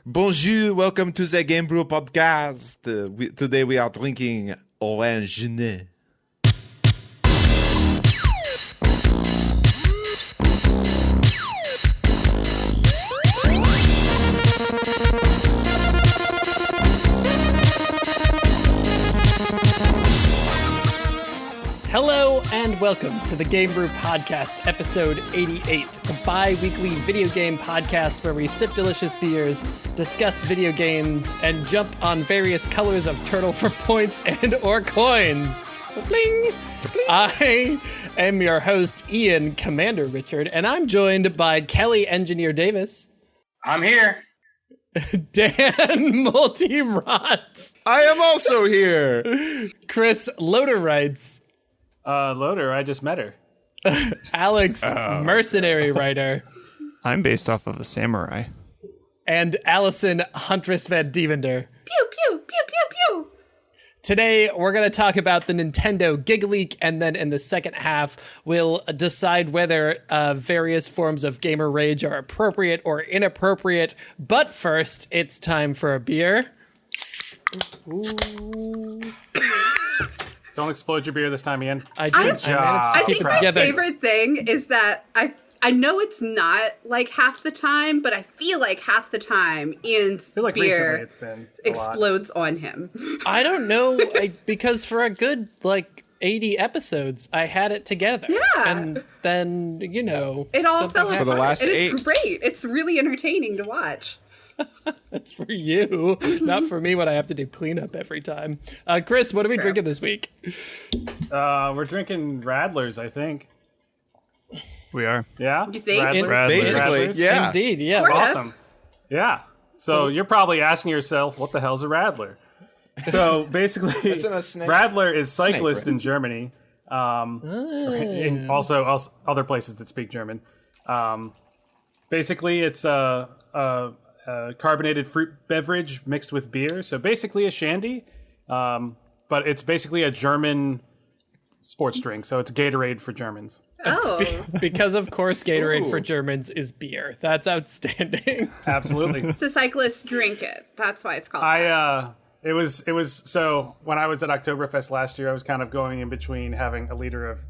Bonjour, welcome to the Gamebrew podcast. Today we are drinking orange nez. Hello and welcome to the Gamebrew Podcast, episode 88, the bi-weekly video game podcast where we sip delicious beers, discuss video games, and jump on various colors of turtle for points and or coins. Bling! I am your host, Ian, Commander Richard, and I'm joined by Kelly, Engineer Davis. I'm here. Dan, Multi-Rots. I am also here. Chris, Loader Writes. Loader, I just met her. Alex, Mercenary Writer. I'm based off of a samurai. And Allison, Huntress Van Devender. Pew, pew, pew, pew, pew. Today, we're going to talk about the Nintendo Gigaleak, and then in the second half, we'll decide whether various forms of gamer rage are appropriate or inappropriate. But first, it's time for a beer. Ooh. Don't explode your beer this time, Ian. I think my favorite thing is that I know it's not like half the time, but I feel like half the time Ian's beer it's been explodes on him. I don't know, because for a good, 80 episodes, I had it together. Yeah. And then, it all fell apart. For the last 8. It's great. It's really entertaining to watch. For you, not for me when I have to do cleanup every time. Chris, what are we drinking this week? We're drinking Radlers, I think. We are. Yeah? You think? Radlers. Basically, Radlers? yeah. Indeed, yeah. Awesome. Yeah. So you're probably asking yourself, what the hell's a Radler? So basically, Radler is cyclist in Germany. And also other places that speak German. Basically, it's a carbonated fruit beverage mixed with beer. So basically a Shandy, but it's basically a German sports drink. So it's Gatorade for Germans. Oh. Because, of course, Gatorade for Germans is beer. That's outstanding. Absolutely. So cyclists drink it. That's why it's called that. It was so when I was at Oktoberfest last year, I was kind of going in between having a liter of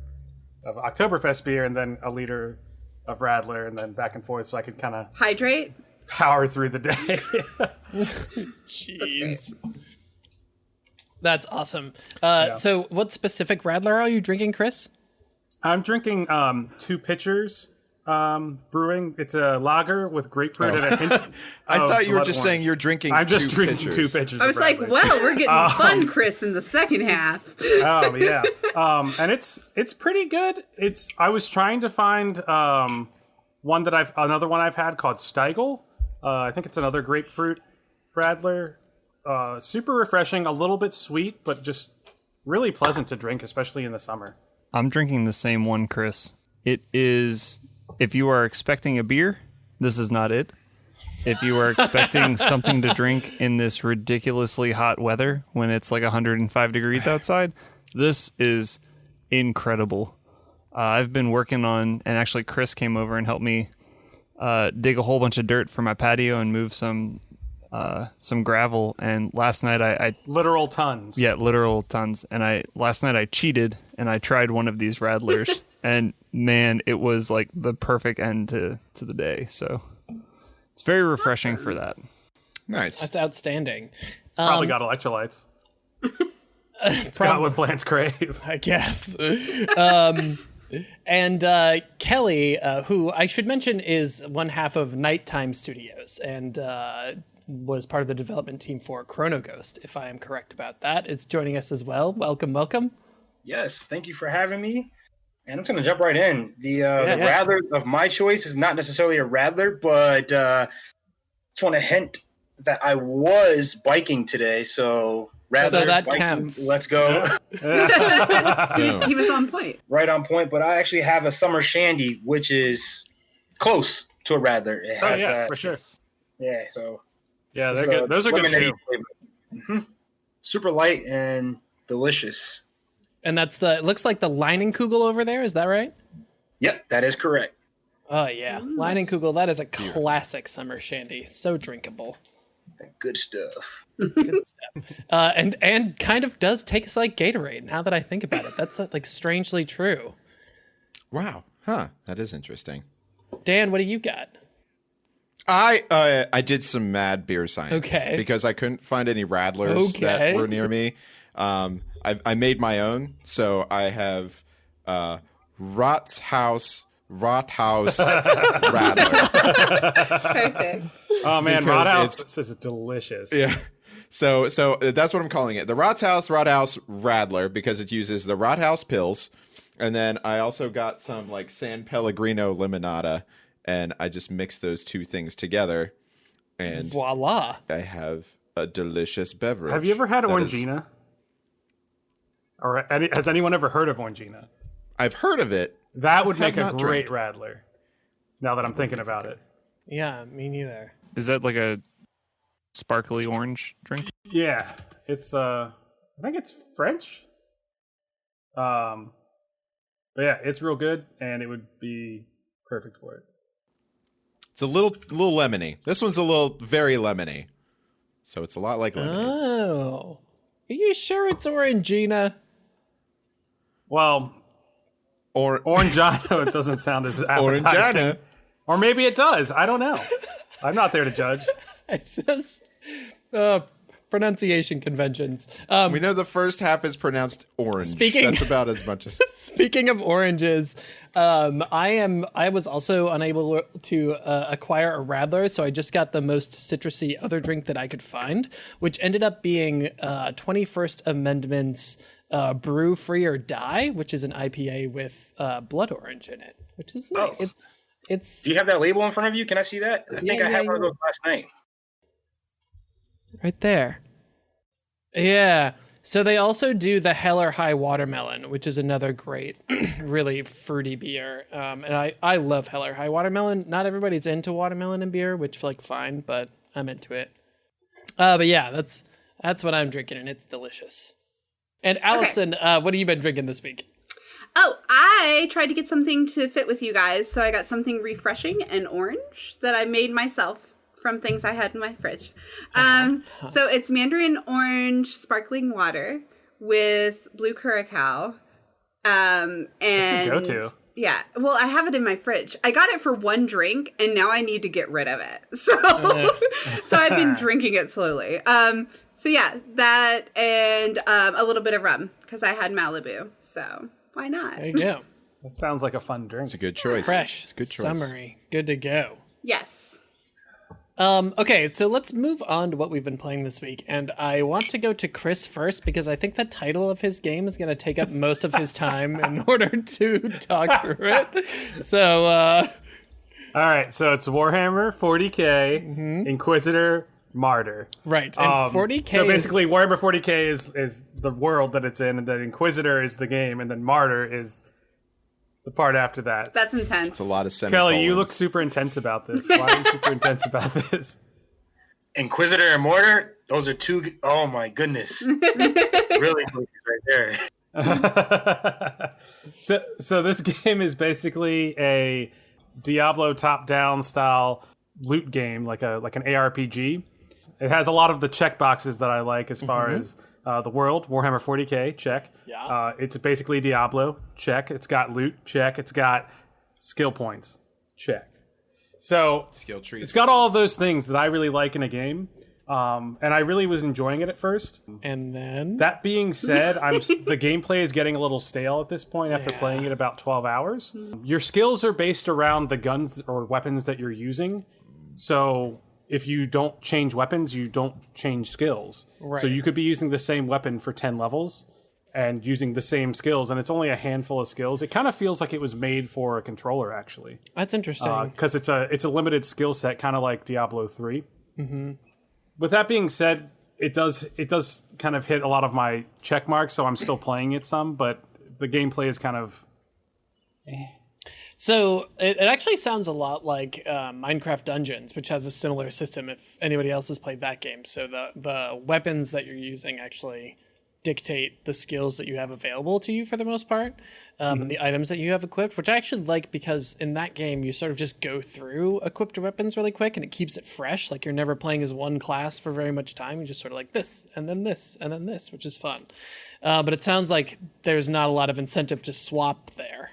Oktoberfest beer and then a liter of Radler and then back and forth so I could kind of hydrate, power through the day. Jeez. That's awesome. So what specific Radler are you drinking, Chris? I'm drinking Two Pitchers Brewing. It's a lager with grapefruit and a hint I thought you were just orange. saying you're drinking I'm just two drinking pitchers. 2 pitchers. I was like, well, we're getting fun, Chris, in the second half. Oh yeah. And it's pretty good. I was trying to find another one I've had called Steigl. I think it's another grapefruit Radler. Super refreshing, a little bit sweet, but just really pleasant to drink, especially in the summer. I'm drinking the same one, Chris. It is, if you are expecting a beer, this is not it. If you are expecting something to drink in this ridiculously hot weather when it's like 105 degrees outside, this is incredible. I've been working on, and actually Chris came over and helped me dig a whole bunch of dirt for my patio and move some gravel. And last night I literal tons. Yeah, literal tons. And last night I cheated and I tried one of these Radlers, and man, it was like the perfect end to the day. So it's very refreshing for that. Nice. That's outstanding. It's probably got electrolytes. It's got what plants crave, I guess. And Kelly, who I should mention is one half of Nighttime Studios and was part of the development team for Chrono Ghost, if I am correct about that, is joining us as well. Welcome, welcome. Yes, thank you for having me. And I'm just going to jump right in. The Radler of my choice is not necessarily a Radler, but just want to hint that I was biking today, so Radler, so that biking, counts. Let's go. He was on point. Right on point, but I actually have a Summer Shandy, which is close to a Radler. It has, for sure. Yeah, so... Yeah, they're good. Those are good too. Mm-hmm. Super light and delicious. And it looks like the Leinenkugel over there, is that right? Yep, that is correct. Oh, yeah. Leinenkugel, that is a classic summer shandy. So drinkable. That good stuff. Good stuff. And kind of does taste like Gatorade. Now that I think about it, that's like strangely true. Wow. Huh. That is interesting. Dan, what do you got? I did some mad beer science. Okay. Because I couldn't find any Radlers that were near me. I made my own. So I have Rotz House Rathaus Radler. Perfect. Oh man, Rotz House, this is delicious. Yeah. So that's what I'm calling it. The Rotz House Rathaus Radler, because it uses the Rotz House pills. And then I also got some like San Pellegrino limonada, and I just mixed those two things together. And voila. I have a delicious beverage. Have you ever had Orangina? Or has anyone ever heard of Orangina? I've heard of it. That would make a great Radler, now that I'm thinking about it. Yeah, me neither. Is that like a sparkly orange drink? Yeah, it's I think it's French. But yeah, it's real good, and it would be perfect for it. It's a little lemony. This one's very lemony. So it's a lot like lemony. Oh. Are you sure it's Orangina? Well, Orangina, it doesn't sound as appetizing. Orangina. Or maybe it does. I don't know. I'm not there to judge. It's just pronunciation conventions. We know the first half is pronounced orange. That's about as much as. Speaking of oranges, I was also unable to acquire a Radler, so I just got the most citrusy other drink that I could find, which ended up being 21st Amendment's Brew Free or Die, which is an IPA with blood orange in it, which is nice. Oh. It's. Do you have that label in front of you? Can I see that? I think I had one of those last night. Right there. Yeah. So they also do the Hell or High Watermelon, which is another great, really fruity beer. And I love Hell or High Watermelon. Not everybody's into watermelon and beer, which like fine, but I'm into it. But yeah, that's what I'm drinking, and it's delicious. And Allison, what have you been drinking this week? Oh, I tried to get something to fit with you guys, so I got something refreshing and orange that I made myself from things I had in my fridge. So it's mandarin orange sparkling water with blue curacao. And that's your go-to. Yeah. Well, I have it in my fridge. I got it for one drink, and now I need to get rid of it. So, so I've been drinking it slowly. So yeah, that and a little bit of rum because I had Malibu. So why not? There you go. That sounds like a fun drink. It's a good choice. Fresh, it's a good choice. Summery, good to go. Yes. Okay, so let's move on to what we've been playing this week. And I want to go to Chris first because I think the title of his game is going to take up most of his time in order to talk through it. So, all right, so it's Warhammer 40K, Inquisitor, Martyr. Right, and 40K So basically, Warhammer 40K is the world that it's in, and then Inquisitor is the game, and then Martyr is the part after that. That's intense. It's a lot of semicolons. Kelly, you look super intense about this. Why are you super intense about this? Inquisitor and Mortar, those are two. Oh my goodness. Really good right there. So this game is basically a Diablo top-down style loot game, like an ARPG. It has a lot of the check boxes that I like as far as the world, Warhammer 40K, check. Yeah. It's basically Diablo, check. It's got loot, check. It's got skill points, check. So skill trees. It's got all of those things that I really like in a game. And I really was enjoying it at first. And then? That being said, the gameplay is getting a little stale at this point after playing it about 12 hours. Your skills are based around the guns or weapons that you're using. So if you don't change weapons, you don't change skills. Right. So you could be using the same weapon for 10 levels and using the same skills, and it's only a handful of skills. It kind of feels like it was made for a controller, actually. That's interesting. Because it's a limited skill set, kind of like Diablo 3. Mm-hmm. With that being said, it does kind of hit a lot of my check marks, so I'm still playing it some, but the gameplay is kind of So it actually sounds a lot like Minecraft Dungeons, which has a similar system if anybody else has played that game. So the weapons that you're using actually dictate the skills that you have available to you for the most part, and the items that you have equipped, which I actually like because in that game you sort of just go through equipped weapons really quick and it keeps it fresh. Like you're never playing as one class for very much time. You just sort of like this and then this and then this, which is fun. But it sounds like there's not a lot of incentive to swap there.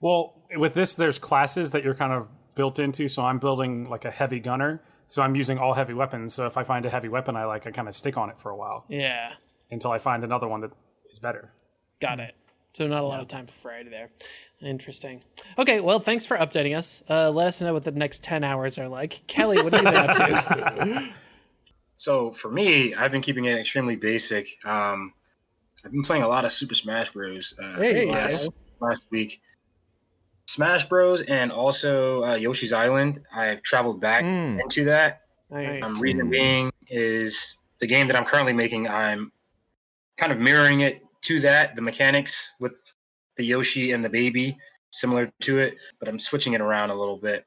Well, with this, there's classes that you're kind of built into. So I'm building like a heavy gunner. So I'm using all heavy weapons. So if I find a heavy weapon I like, I kind of stick on it for a while. Yeah. Until I find another one that is better. Got it. So not a lot of time for variety there. Interesting. Okay, well, thanks for updating us. Let us know what the next 10 hours are like. Kelly, what have you been up to? So for me, I've been keeping it extremely basic. I've been playing a lot of Super Smash Bros. Last week. Smash Bros. And also Yoshi's Island. I've traveled back into that. Nice. Reason being is the game that I'm currently making, I'm kind of mirroring it to that, the mechanics with the Yoshi and the baby, similar to it, but I'm switching it around a little bit.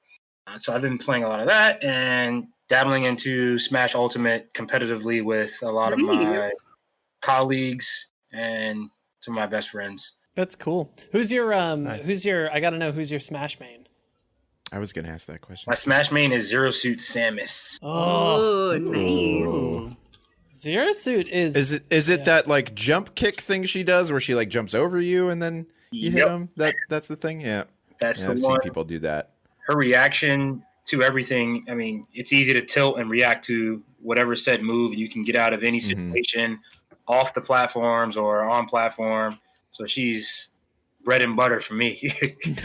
So I've been playing a lot of that and dabbling into Smash Ultimate competitively with a lot of my colleagues and some of my best friends. That's cool. Who's your I gotta know who's your Smash main? I was going to ask that question. My Smash main is Zero Suit Samus. Oh, nice. Zero Suit is it that like jump kick thing she does where she like jumps over you and then you hit them? That's the thing? Yeah. That's the I've one. seen people do that. Her reaction to everything, I mean, it's easy to tilt and react to whatever said move. You can get out of any situation off the platforms or on platform. So she's bread and butter for me.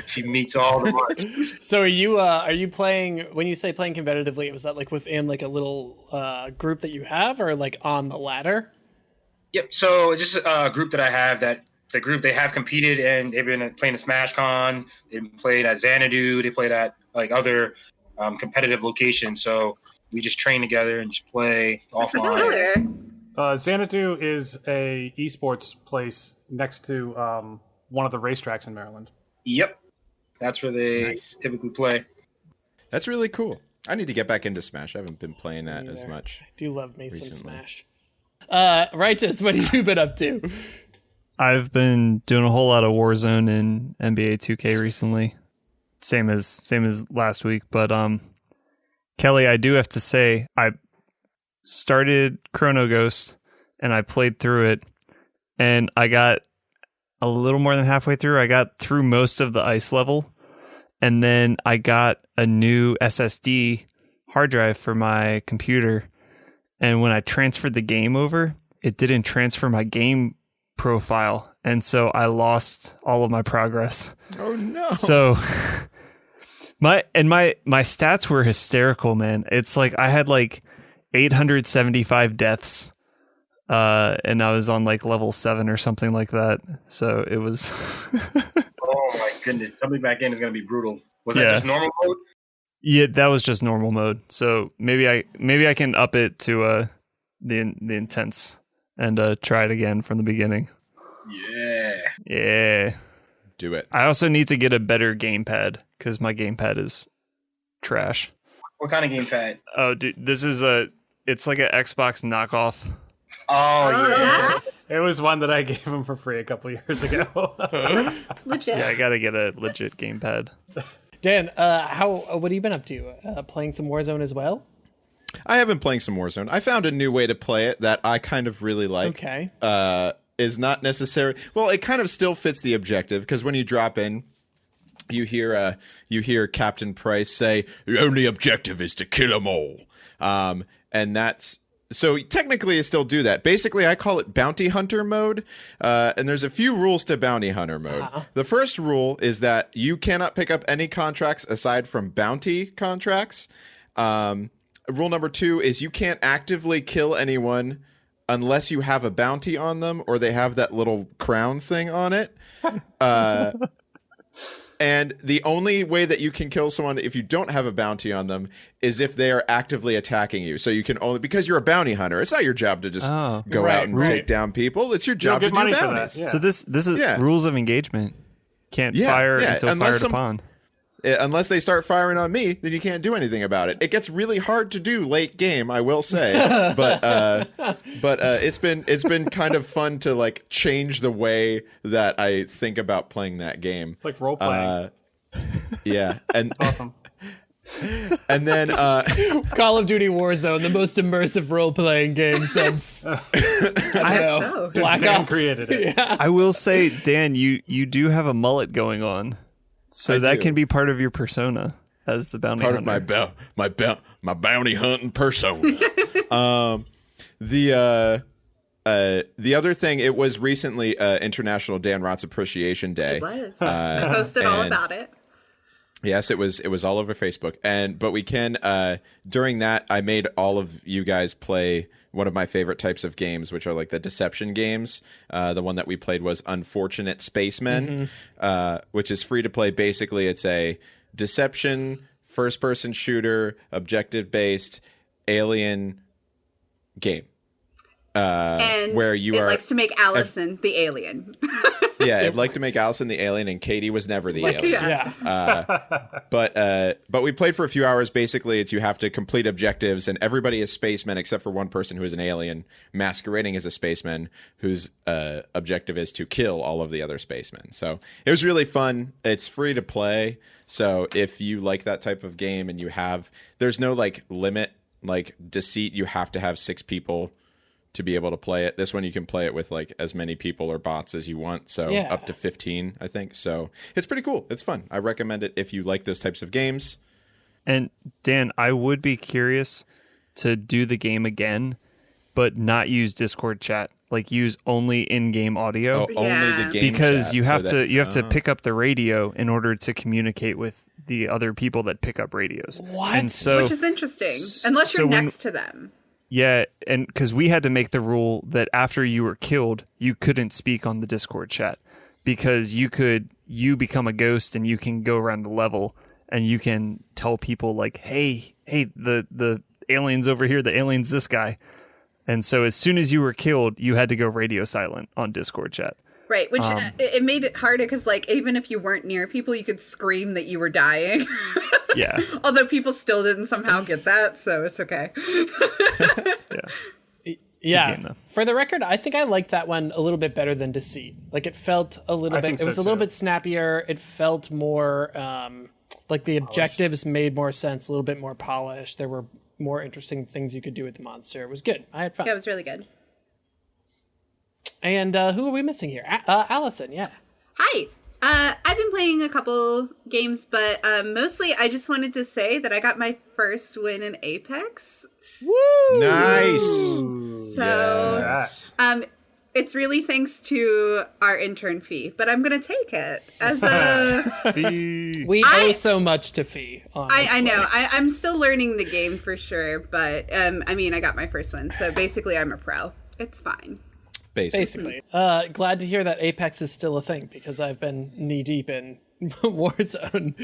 She meets all the marks. So are you playing, when you say playing competitively, was that like within like a little group that you have or like on the ladder? Yep. So just a group that I have they have competed and they've been playing at SmashCon. They've played at Xanadu. They played at like other competitive locations. So we just train together and just play offline. Xanadu is a esports place next to one of the racetracks in Maryland. Yep. That's where they typically play. That's really cool. I need to get back into Smash. I haven't been playing that as much. I do love me some recently. Smash. Righteous, what have you been up to? I've been doing a whole lot of Warzone and NBA 2K recently. Same as last week, but Kelly, I do have to say I started Chrono Ghost and I played through it and I got a little more than halfway through. I got through most of the ice level and then I got a new SSD hard drive for my computer. And when I transferred the game over, it didn't transfer my game profile. And so I lost all of my progress. Oh no. So my stats were hysterical, man. It's like I had like 875 deaths. And I was on like level 7 or something like that. So it was Oh my goodness. Jumping back in is going to be brutal. Was that just normal mode? Yeah, that was just normal mode. So maybe I can up it to the intense and try it again from the beginning. Yeah. Do it. I also need to get a better gamepad because my gamepad is trash. What kind of gamepad? Oh, dude, this is it's like an Xbox knockoff. Oh, yeah. It was one that I gave him for free a couple years ago. Legit. Yeah, I gotta get a legit gamepad. Dan, what have you been up to? Playing some Warzone as well? I have been playing some Warzone. I found a new way to play it that I kind of really like. Okay. Is not necessary. Well, it kind of still fits the objective because when you drop in, you hear Captain Price say, "The only objective is to kill them all," and that's so technically you still do that. Basically, I call it bounty hunter mode, and there's a few rules to bounty hunter mode. The first rule is that you cannot pick up any contracts aside from bounty contracts. Rule number 2 is you can't actively kill anyone unless you have a bounty on them or they have that little crown thing on it. And the only way that you can kill someone if you don't have a bounty on them is if they are actively attacking you. So you can only, because you're a bounty hunter, it's not your job to just go out and take down people. It's your job to do bounties. So this is rules of engagement. Can't fire until fired upon. unless they start firing on me, then you can't do anything about it. It gets really hard to do late game, I will say, but it's been kind of fun to like change the way that I think about playing that game. It's like role playing. Yeah, and It's awesome. And then Call of Duty Warzone, the most immersive role-playing game since Since Dan created it. Yeah. I will say, Dan, you do have a mullet going on, so I that do. can be part of your persona as the bounty part hunter. of my bounty hunting persona. The other thing, it was recently International Dan Rotz Appreciation Day. It was. I posted all and- about it. Yes, it was all over Facebook. But we can during that I made all of you guys play one of my favorite types of games, which are like the deception games. The one that we played was Unfortunate Spacemen, which is free to play. Basically, it's a deception first-person shooter, objective-based alien game. And where you it are likes to make Allison the alien. Yeah, I'd like to make Allison the alien, and Katie was never the alien. Yeah. But we played for a few hours. Basically, it's you have to complete objectives, and everybody is spacemen except for one person who is an alien masquerading as a spaceman, whose objective is to kill all of the other spacemen. So it was really fun. It's free to play. So if you like that type of game and there's no like limit, like Deceit, you have to have 6 people to be able to play it. This one you can play it with like as many people or bots as you want, so Yeah. up to 15 I think. So it's pretty cool. It's fun. I recommend it if you like those types of games. And Dan, I would be curious to do the game again, but not use Discord chat. Like use only in-game audio. Only the game Because chat, you have so to that- pick up the radio in order to communicate with the other people that pick up radios. What? And so Which is interesting. Unless you're so when- next to them. yeah, and because we had to make the rule that after you were killed, you couldn't speak on the Discord chat because you become a ghost and you can go around the level and you can tell people like, hey, the alien's over here, the alien's this guy. And so as soon as you were killed, you had to go radio silent on Discord chat. Right, which it made it harder because, like, even if you weren't near people, you could scream that you were dying. Yeah. Although people still didn't somehow get that, so it's okay. Yeah. game, though. For the record, I think I liked that one a little bit better than Deceit. Like it felt a little I bit. think It was so, a little too. bit snappier. It felt more like the objectives made more sense. A little bit more polished. There were more interesting things you could do with the monster. It was good. I had fun. Yeah, it was really good. And who are we missing here? Allison. Yeah. Hi. I've been playing a couple games, but mostly I just wanted to say that I got my first win in Apex. Nice. So, Yes. it's really thanks to our intern fee, but I'm gonna take it as a. We owe so much to Fee. I know. I'm still learning the game for sure, but I mean, I got my first one, so basically, I'm a pro. It's fine. Basically. Glad to hear that Apex is still a thing because I've been knee deep in Warzone.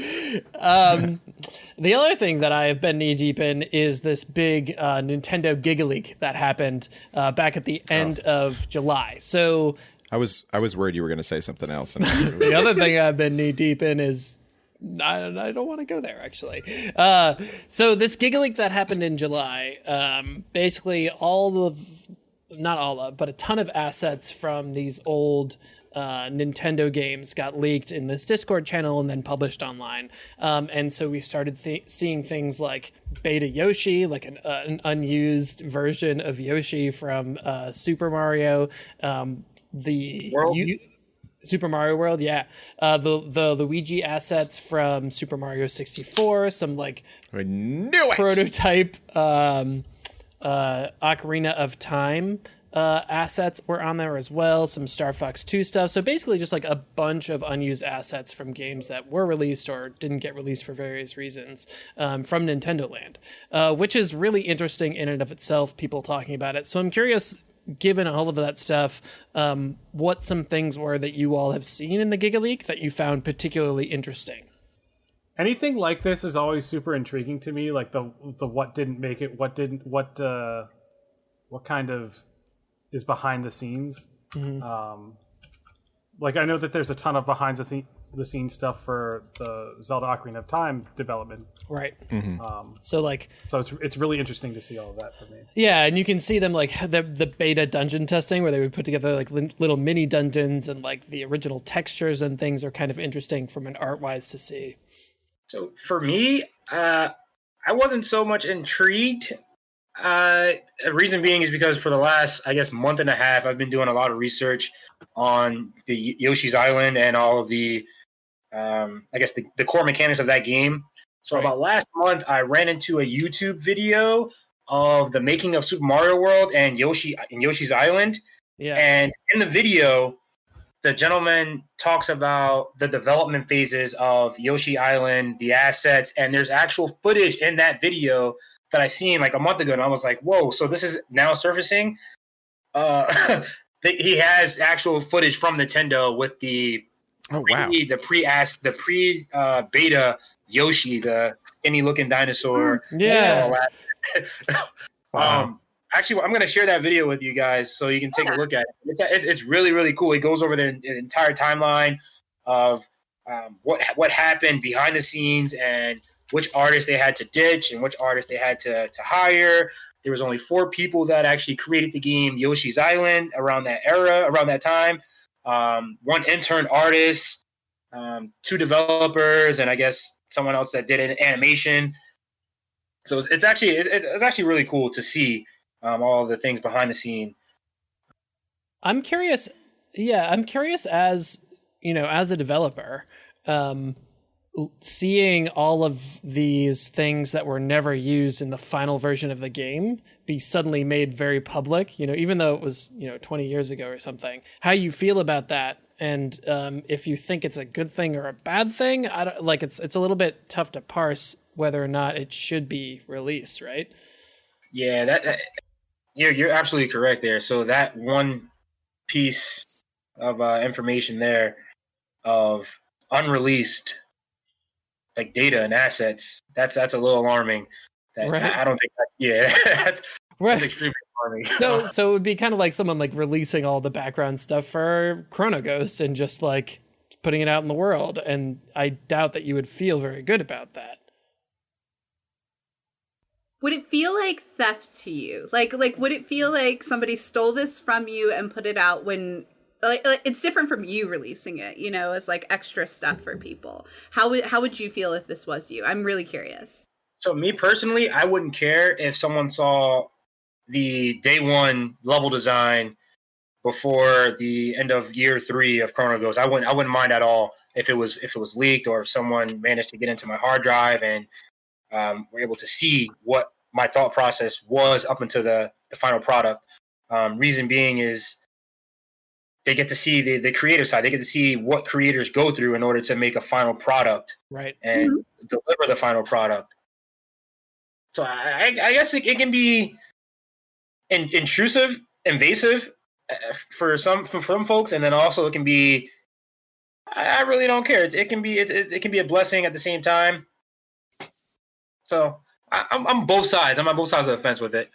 The other thing that I have been knee deep in is this big Nintendo Gigaleak that happened back at the end of July. So I was worried you were going to say something else. the other thing I've been knee deep in is I don't want to go there actually. So this Gigaleak that happened in July, basically not all of, but a ton of assets from these old Nintendo games got leaked in this Discord channel and then published online. And so we started seeing things like Beta Yoshi, like an unused version of Yoshi from Super Mario, Super Mario World, yeah. The Luigi assets from Super Mario 64, some like I knew it. prototype Ocarina of Time assets were on there as well, some Star Fox 2 stuff. So basically just like a bunch of unused assets from games that were released or didn't get released for various reasons from Nintendo Land, which is really interesting in and of itself, people talking about it. So I'm curious, given all of that stuff, what some things were that you all have seen in the Gigaleak that you found particularly interesting. Anything like this is always super intriguing to me. Like the what didn't make it, what kind of is behind the scenes. like I know that there's a ton of behind the scenes stuff for the Zelda Ocarina of Time development. Right. So it's really interesting to see all of that for me. Yeah, and you can see them like the beta dungeon testing where they would put together like little mini dungeons, and like the original textures and things are kind of interesting from an art wise to see. So for me, I wasn't so much intrigued. The reason being is because for the last, I guess, month and a half, I've been doing a lot of research on the Yoshi's Island and all of the, I guess, the core mechanics of that game. So about last month, I ran into a YouTube video of the making of Super Mario World and Yoshi's Island. Yeah. And in the video, the gentleman talks about the development phases of Yoshi Island, the assets, and there's actual footage in that video that I seen like a month ago, and I was like, "Whoa!" So this is now surfacing. He has actual footage from Nintendo with the pre-beta Yoshi, the skinny looking dinosaur. Yeah. Wow. Actually, I'm going to share that video with you guys so you can take a look at it. It's really, really cool. It goes over the entire timeline of what happened behind the scenes and which artists they had to ditch and which artists they had to hire. There was only 4 people that actually created the game Yoshi's Island around that time. 1 intern artist, 2 developers, and I guess someone else that did an animation. So it's actually really cool to see all of the things behind the scene. I'm curious. Yeah, I'm curious as a developer, seeing all of these things that were never used in the final version of the game be suddenly made very public, even though it was, 20 years ago or something, how you feel about that. And if you think it's a good thing or a bad thing, it's a little bit tough to parse whether or not it should be released, right? Yeah, you're absolutely correct there. So that one piece of information there of unreleased like data and assets, that's a little alarming. That I don't think that. Yeah, that's extremely alarming. So it would be kind of like someone like releasing all the background stuff for Chrono Ghost and just like putting it out in the world, and I doubt that you would feel very good about that. Would it feel like theft to you? Like would it feel like somebody stole this from you and put it out when like it's different from you releasing it, as like extra stuff for people? How would you feel if this was you? I'm really curious. So me personally, I wouldn't care if someone saw the day 1 level design before the end of year 3 of Chrono Ghost. I wouldn't mind at all if it was leaked, or if someone managed to get into my hard drive and were able to see what my thought process was up until the final product. Reason being is they get to see the creative side. They get to see what creators go through in order to make a final product, right, and deliver the final product. So I guess it can be intrusive, invasive for some folks, and then also it can be. I really don't care. It can be a blessing at the same time. So I'm both sides. I'm on both sides of the fence with it.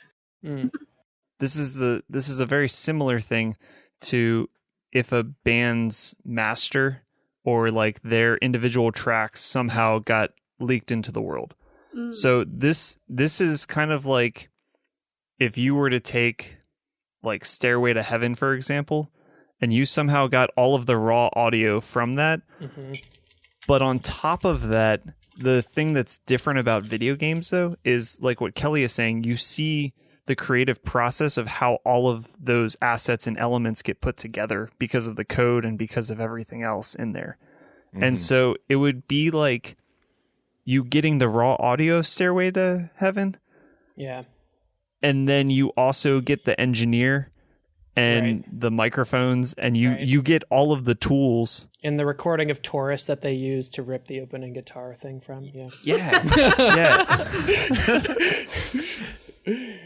This is a very similar thing to if a band's master or like their individual tracks somehow got leaked into the world. So this is kind of like if you were to take like Stairway to Heaven, for example, and you somehow got all of the raw audio from that. But on top of that, the thing that's different about video games, though, is like what Kelly is saying. You see the creative process of how all of those assets and elements get put together because of the code and because of everything else in there. And so it would be like you getting the raw audio Stairway to Heaven. Yeah. And then you also get the engineer and the microphones, and you get all of the tools. In the recording of Taurus that they use to rip the opening guitar thing from. Yeah.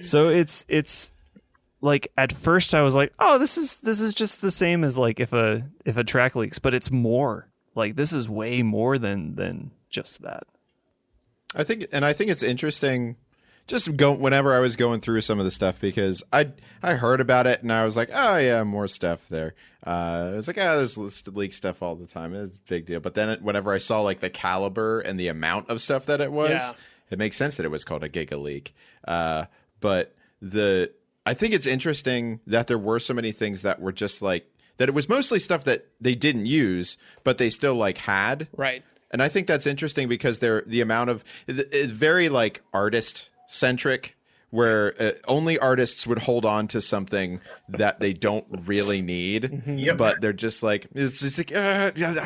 So it's like at first I was like, oh, this is just the same as like if a track leaks, but it's more. Like this is way more than just that. I think it's interesting whenever I was going through some of the stuff, because I heard about it and I was like, oh yeah, more stuff there. I was like, there's leak stuff all the time. It's a big deal. But then whenever I saw like the caliber and the amount of stuff that it was, it makes sense that it was called a Gigaleak. But I think it's interesting that there were so many things that were just like that. It was mostly stuff that they didn't use, but they still like had. Right. And I think that's interesting because the amount of it's very like artist centric, where only artists would hold on to something that they don't really need, but they're just like, it's just like,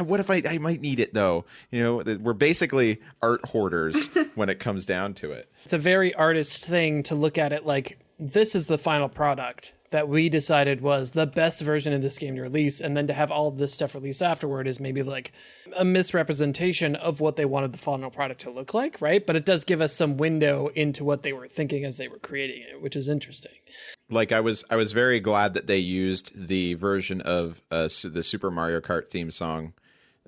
what if I might need it though? You know, we're basically art hoarders when it comes down to it. It's a very artist thing to look at it like, this is the final product that we decided was the best version of this game to release, and then to have all of this stuff released afterward is maybe like a misrepresentation of what they wanted the final product to look like, right? But it does give us some window into what they were thinking as they were creating it, which is interesting. Like I was very glad that they used the version of the Super Mario Kart theme song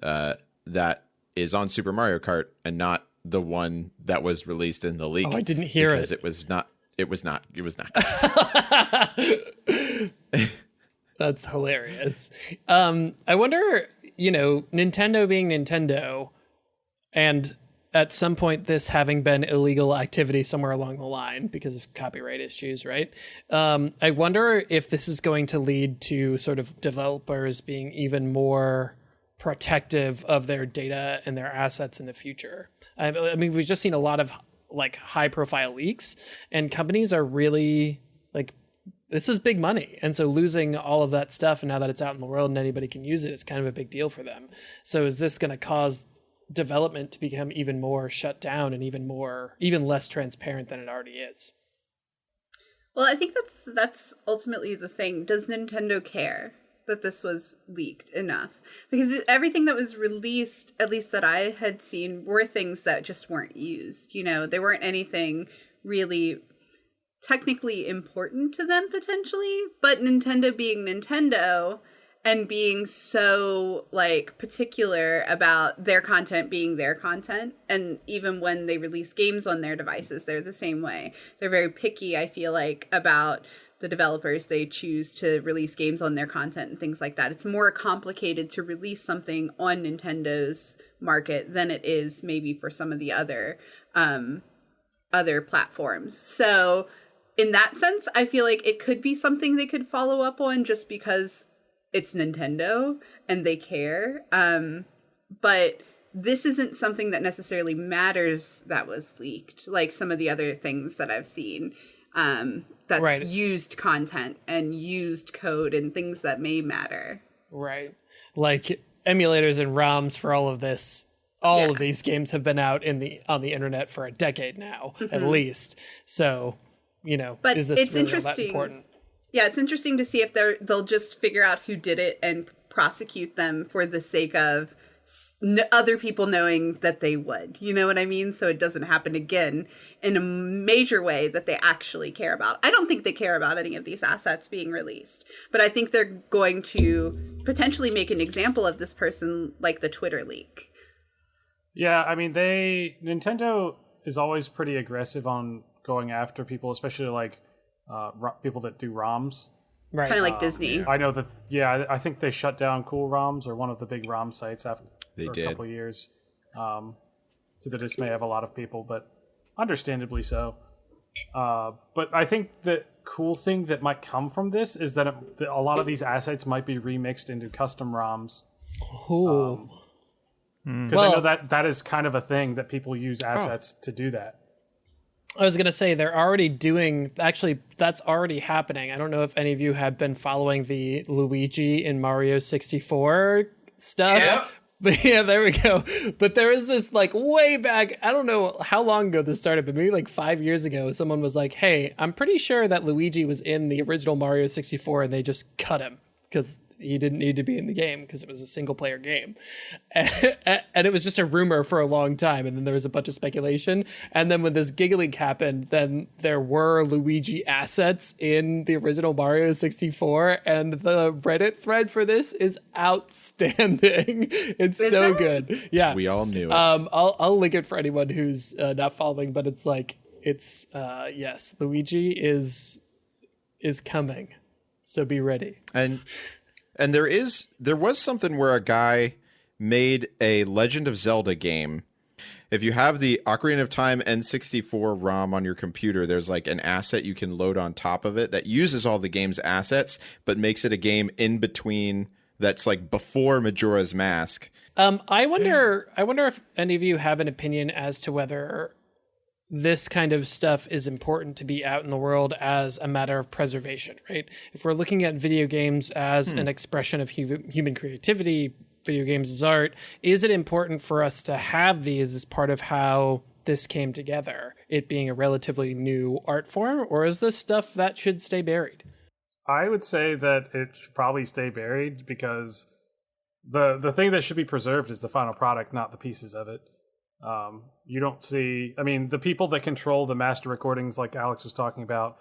that is on Super Mario Kart, and not the one that was released in the leak. Oh, I didn't hear because it. It was not That's hilarious. I wonder, Nintendo being Nintendo, and at some point this having been illegal activity somewhere along the line because of copyright issues, right? I wonder if this is going to lead to sort of developers being even more protective of their data and their assets in the future. I mean, we've just seen a lot of like high profile leaks, and companies are really like, this is big money. And so losing all of that stuff, and now that it's out in the world and anybody can use it, is kind of a big deal for them. So is this going to cause development to become even more shut down and even less transparent than it already is? Well, I think that's ultimately the thing. Does Nintendo care that this was leaked enough? Because everything that was released, at least that I had seen, were things that just weren't used. They weren't anything really technically important to them potentially, but Nintendo being Nintendo and being so like particular about their content being their content, and even when they release games on their devices, they're the same way. They're very picky, I feel like, about the developers they choose to release games on their content and things like that. It's more complicated to release something on Nintendo's market than it is maybe for some of the other platforms. So in that sense, I feel like it could be something they could follow up on just because it's Nintendo and they care. But this isn't something that necessarily matters that was leaked, like some of the other things that I've seen. That's right. Used content and used code and things that may matter. Right. Like emulators and ROMs for all of this. All of these games have been out on the internet for a decade now, at least. So, but is this it's really interesting. All that important? Yeah, it's interesting to see if they'll just figure out who did it and prosecute them for the sake of other people knowing that they would. You know what I mean? So it doesn't happen again in a major way that they actually care about. I don't think they care about any of these assets being released, but I think they're going to potentially make an example of this person, like the Twitter leak. Yeah, I mean, Nintendo is always pretty aggressive on going after people, especially like people that do ROMs. Right. Kind of like Disney. I know that, I think they shut down Cool ROMs, or one of the big ROM sites for a couple of years, to the dismay of a lot of people, but understandably so. But I think the cool thing that might come from this is that a lot of these assets might be remixed into custom ROMs. Because I know that is kind of a thing that people use assets to do that. I was going to say they're already doing, actually that's already happening. I don't know if any of you have been following the Luigi in Mario 64 stuff. Yeah. But yeah, there we go. But there is this like way back, I don't know how long ago this started, but maybe like 5 years ago, someone was like, hey, I'm pretty sure that Luigi was in the original Mario 64 and they just cut him because he didn't need to be in the game because it was a single player game. And it was just a rumor for a long time. And then there was a bunch of speculation. And then when this Gigaleak happened, then there were Luigi assets in the original Mario 64. And the Reddit thread for this is outstanding. It's so good. Yeah. We all knew it. I'll link it for anyone who's not following, but it's like, It's yes, Luigi is coming. So be ready. And there was something where a guy made a Legend of Zelda game. If you have the Ocarina of Time N64 ROM on your computer, there's like an asset you can load on top of it that uses all the game's assets, but makes it a game in between that's like before Majora's Mask. I wonder if any of you have an opinion as to whether this kind of stuff is important to be out in the world as a matter of preservation, right? If we're looking at video games as an expression of human creativity, video games as art, is it important for us to have these as part of how this came together, it being a relatively new art form, or is this stuff that should stay buried? I would say that it should probably stay buried because the thing that should be preserved is the final product, not the pieces of it. You don't see, I mean, the people that control the master recordings like Alex was talking about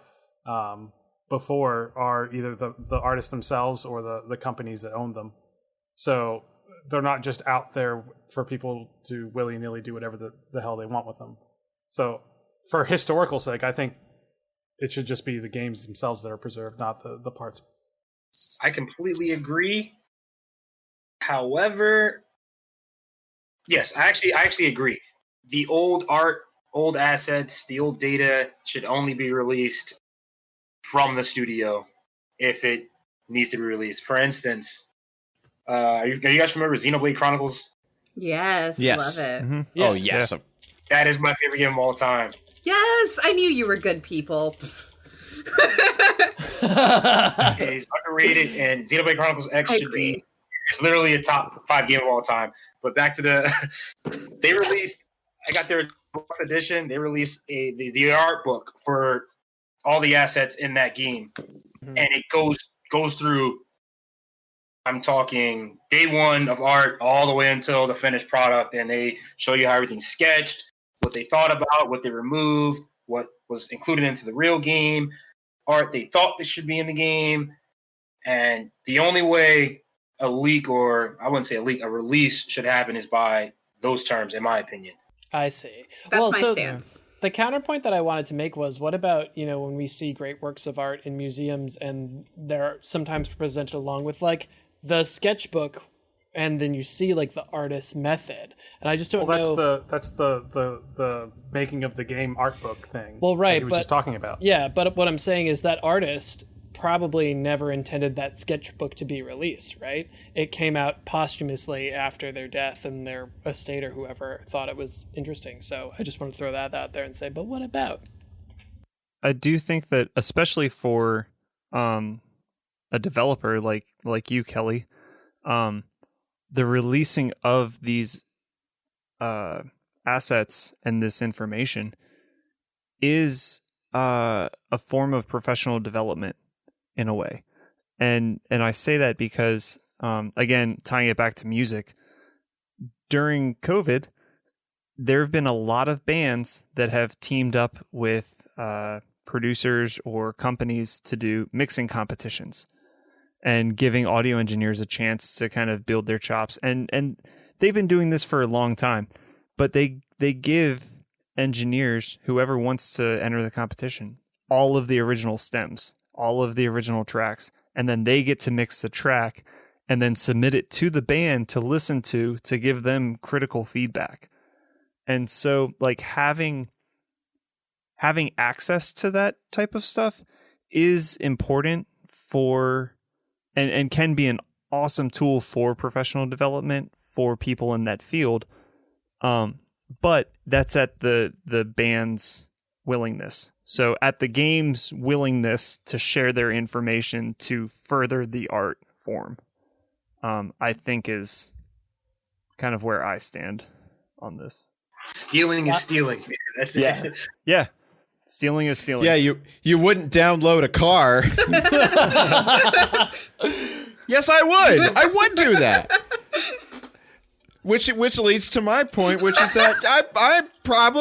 before are either the artists themselves or the companies that own them. So they're not just out there for people to willy-nilly do whatever the hell they want with them. So for historical sake, I think it should just be the games themselves that are preserved, not the parts. I completely agree. However, yes, I actually agree. The old art, old assets, the old data should only be released from the studio if it needs to be released. For instance, are you guys remember Xenoblade Chronicles? Yes. Love it. Mm-hmm. Yeah. Oh, yes. Yeah. That is my favorite game of all time. Yes, I knew you were good people. It is underrated, and Xenoblade Chronicles X should be. It's literally a top 5 game of all time. But back to they released. I got their edition. They released the art book for all the assets in that game, and it goes through. I'm talking day one of art all the way until the finished product, and they show you how everything's sketched, what they thought about, what they removed, what was included into the real game, art they thought that should be in the game, and the only way a leak, or I wouldn't say a leak, a release should happen is by those terms, in my opinion. I see. That's my stance. The counterpoint that I wanted to make was, what about, when we see great works of art in museums and they're sometimes presented along with like the sketchbook, and then you see like the artist's method, and I just don't know. That's the making of the game art book thing. Well, right, he was just talking about. Yeah, but what I'm saying is that artist probably never intended that sketchbook to be released, right? It came out posthumously after their death, and their estate or whoever thought it was interesting. So I just want to throw that out there and say, but what about? I do think that, especially for a developer like you, Kelly, the releasing of these assets and this information is a form of professional development in a way. And I say that because, again, tying it back to music, during COVID, there have been a lot of bands that have teamed up with producers or companies to do mixing competitions and giving audio engineers a chance to kind of build their chops. And they've been doing this for a long time, but they give engineers, whoever wants to enter the competition, all of the original stems, all of the original tracks, and then they get to mix the track and then submit it to the band to listen to give them critical feedback. And so like having access to that type of stuff is important for and can be an awesome tool for professional development for people in that field. But that's at the band's willingness. So at the game's willingness to share their information to further the art form, I think is kind of where I stand on this. Stealing is stealing. That's it. Yeah. Stealing is stealing. Yeah, you wouldn't download a car. Yes, I would. I would do that. Which leads to my point, which is that I'm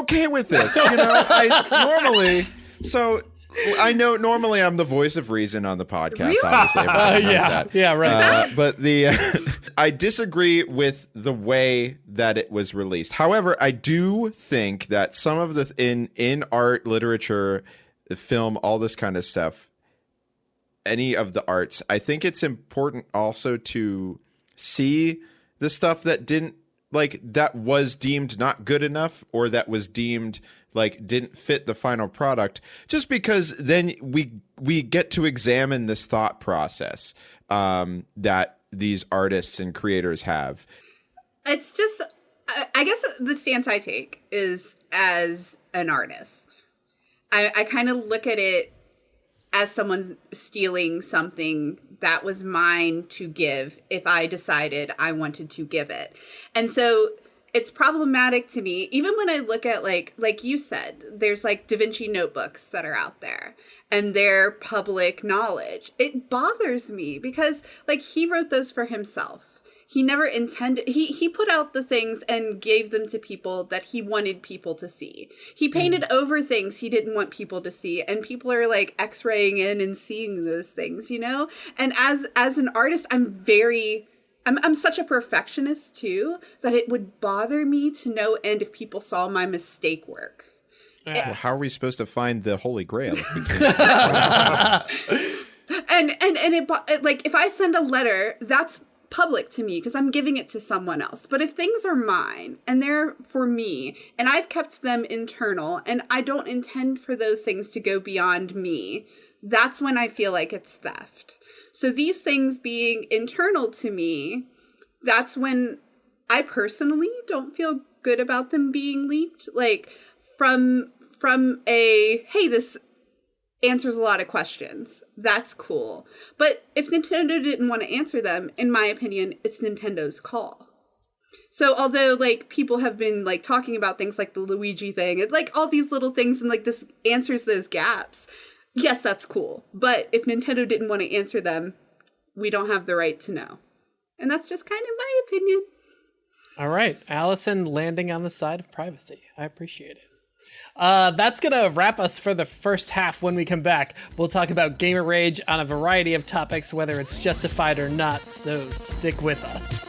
okay with this. I normally. So I know normally I'm the voice of reason on the podcast. Really? Obviously, everybody knows that. Yeah, right. But I disagree with the way that it was released. However, I do think that some of the in art, literature, film, all this kind of stuff, any of the arts, I think it's important also to see the stuff that that was deemed not good enough, or that was deemed didn't fit the final product, just because then we get to examine this thought process that these artists and creators have. It's just, I guess the stance I take is, as an artist, I kind of look at it as someone stealing something that was mine to give if I decided I wanted to give it. And so it's problematic to me, even when I look at, like you said, there's Da Vinci notebooks that are out there and they're public knowledge. It bothers me because he wrote those for himself. He never intended, he put out the things and gave them to people that he wanted people to see. He painted over things he didn't want people to see, and people are x-raying in and seeing those things, And as an artist, I'm such a perfectionist too, that it would bother me to no end if people saw my mistake work. Well, how are we supposed to find the Holy Grail if we can't? and if I send a letter, that's public to me because I'm giving it to someone else. But if things are mine and they're for me and I've kept them internal and I don't intend for those things to go beyond me, that's when I feel like it's theft. So these things being internal to me, that's when I personally don't feel good about them being leaked. From a, hey, this answers a lot of questions. That's cool. But if Nintendo didn't want to answer them, in my opinion, it's Nintendo's call. So although people have been talking about things like the Luigi thing, and all these little things, and this answers those gaps, yes, that's cool. But if Nintendo didn't want to answer them, we don't have the right to know. And that's just kind of my opinion. All right. Allison landing on the side of privacy. I appreciate it. That's going to wrap us for the first half. When we come back, we'll talk about gamer rage on a variety of topics, whether it's justified or not. So stick with us.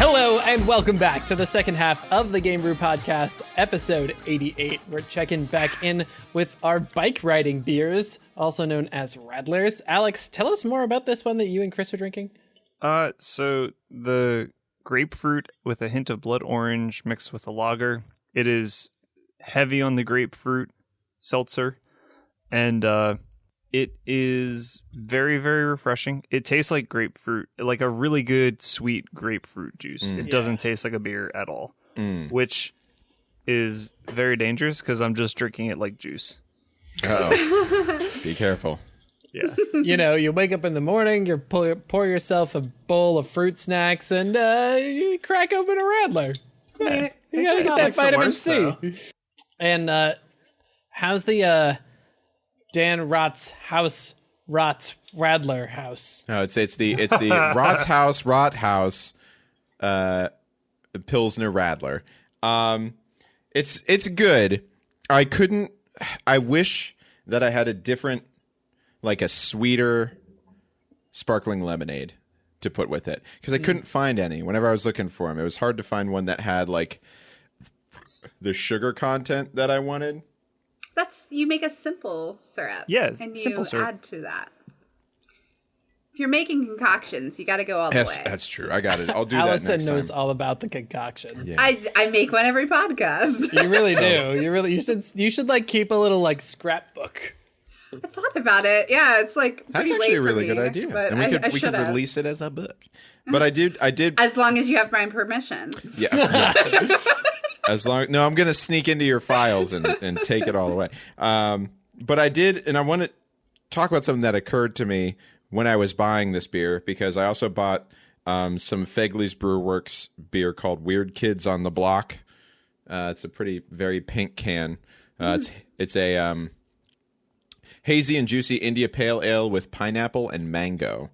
Hello, and welcome back to the second half of the Gamebrew Podcast, episode 88. We're checking back in with our bike riding beers, also known as Radlers. Alex, tell us more about this one that you and Chris are drinking. So the grapefruit with a hint of blood orange mixed with a lager. It is heavy on the grapefruit seltzer, and it is very, very refreshing. It tastes like grapefruit, like a really good sweet grapefruit juice. It doesn't taste like a beer at all, which is very dangerous because I'm just drinking it like juice. Uh-oh. Be careful. Yeah. You wake up in the morning, you pour yourself a bowl of fruit snacks, and you crack open a Radler. Yeah, you gotta get that vitamin C. And how's the Dan Rotz House Radler house? No, it's the Rotz House Rathaus Pilsner Radler. It's good. I wish that I had a different, a sweeter sparkling lemonade to put with it, because I couldn't find any whenever I was looking for them. It was hard to find one that had the sugar content that I wanted. You make a simple syrup. Yes, and simple syrup. Add to that. If you're making concoctions, you got to go all the way. That's true. I got it. I'll do Allison that next time. knows all about the concoctions. Yeah. I make one every podcast. You really do. You should keep a little scrapbook. I thought about it. Yeah, it's That's pretty actually late a really for me, good idea. But And we could release it as a book. But I did. As long as you have my permission. Yeah. Yes. No, I'm gonna sneak into your files and take it all away. But I did, and I want to talk about something that occurred to me when I was buying this beer, because I also bought some Fegley's Brew Works beer called Weird Kids on the Block. It's a very pink can. It's a hazy and juicy India Pale Ale with pineapple and mango.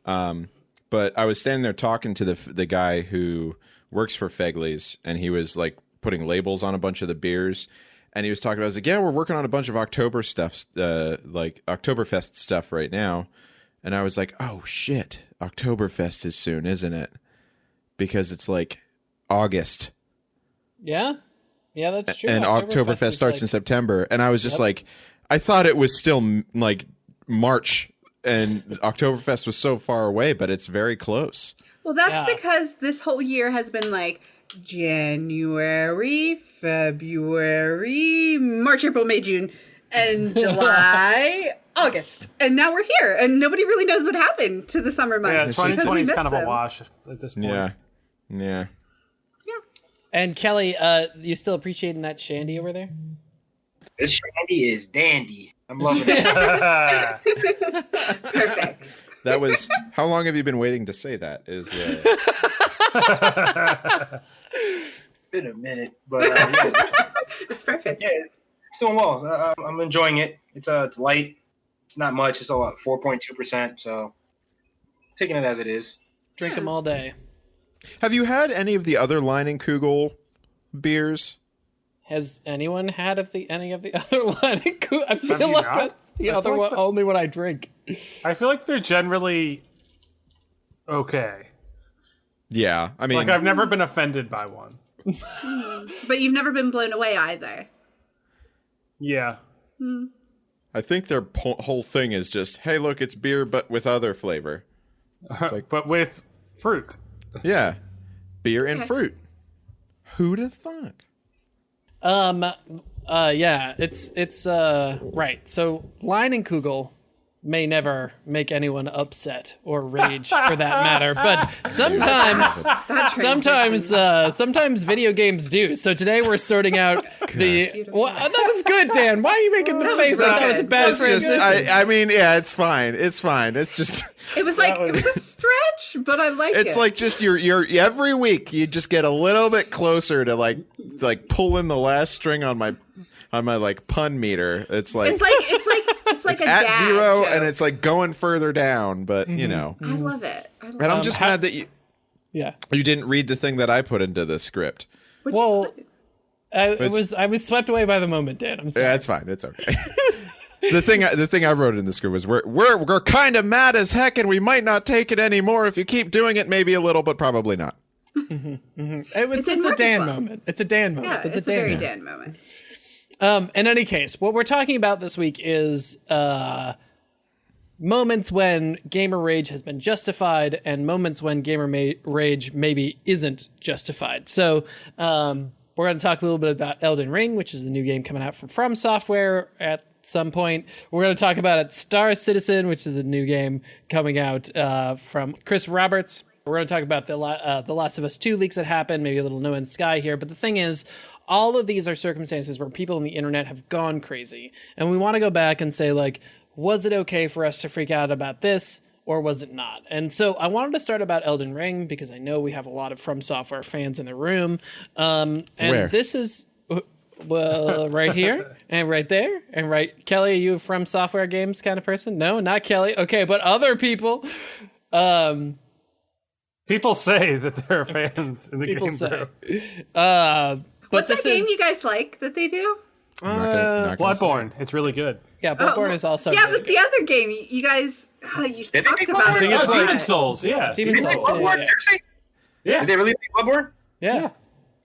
But I was standing there talking to the guy who works for Fegley's, and he was like putting labels on a bunch of the beers. And he was talking about, I was like, yeah, we're working on a bunch of October stuff, like Oktoberfest stuff right now. And I was like, oh shit, Oktoberfest is soon, isn't it? Because it's like August. Yeah, that's true. And Oktoberfest starts in September. And I was just like, I thought it was still like March and Oktoberfest was so far away, but it's very close. Well, that's because this whole year has been like January, February, March, April, May, June, and July, August. And now we're here, and nobody really knows what happened to the summer months. Yeah, 2020 is kind of a wash at this point. Yeah. And Kelly, you still appreciating that Shandy over there? This Shandy is dandy. I'm loving it. Perfect. That was, how long have you been waiting to say that? It's been a minute, but It's perfect. yeah, it's doing well. I'm enjoying it. It's light. It's not much. It's all 4.2%. So taking it as it is. Drink them all day. Have you had any of the other Leinenkugel beers? Has anyone had any of the other Leinenkugel? I feel you like not? that's the other one, only one I drink. I feel like they're generally okay. Yeah, I mean, Like, I've never been offended by one. But you've never been blown away either. Yeah. I think their whole thing is just, hey, look, it's beer, but with other flavor. It's like, But with fruit. yeah, beer and fruit. Who'd have thought? Yeah, it's right. So Leinenkugel may never make anyone upset or rage for that matter, but sometimes video games do. So today we're sorting out that was good, Dan. Why are you making the face like that was a bad transition? I mean, yeah, it's fine. It's fine. It's just It was like it was a stretch, but I like it. it's like just you're every week you just get a little bit closer to like pulling the last string on my like pun meter. It's like it's like a at dad 0 joke. and it's like going further down, but you know. I love it. And I'm just mad that you didn't read the thing that I put into the script. I was swept away by the moment, Dan. I'm sorry. Yeah, it's fine. It's okay. The thing I wrote in the script was we're kind of mad as heck, and we might not take it anymore if you keep doing it. Maybe a little, but probably not. It's a Dan moment. It's a Dan moment. Yeah, it's a very Dan moment. In any case, what we're talking about this week is moments when gamer rage has been justified and moments when gamer rage maybe isn't justified. So we're going to talk a little bit about Elden Ring, which is the new game coming out from Software at some point. We're going to talk about Star Citizen, which is the new game coming out from Chris Roberts. We're going to talk about the Last of Us 2 leaks that happened, maybe a little No Man's Sky here. But the thing is, all of these are circumstances where people on the internet have gone crazy. And we want to go back and say, like, was it okay for us to freak out about this, or was it not? And so I wanted to start about Elden Ring, because I know we have a lot of From Software fans in the room. And Where? This is... Well, right here and right there and right. Kelly, are you a From Software games kind of person? No, not Kelly. Okay, but other people. People say that there are fans in the People game. say. But what's that game you guys like that they do? Not gonna say. Bloodborne. It's really good. Yeah, Bloodborne is also. Yeah, really but the other game you guys you Did they talked make about Bloodborne? it. think it's all the like- Demon time. Souls. Yeah. Demon Did they Souls, make Bloodborne, yeah. actually? Yeah. Did they really make Bloodborne? Yeah.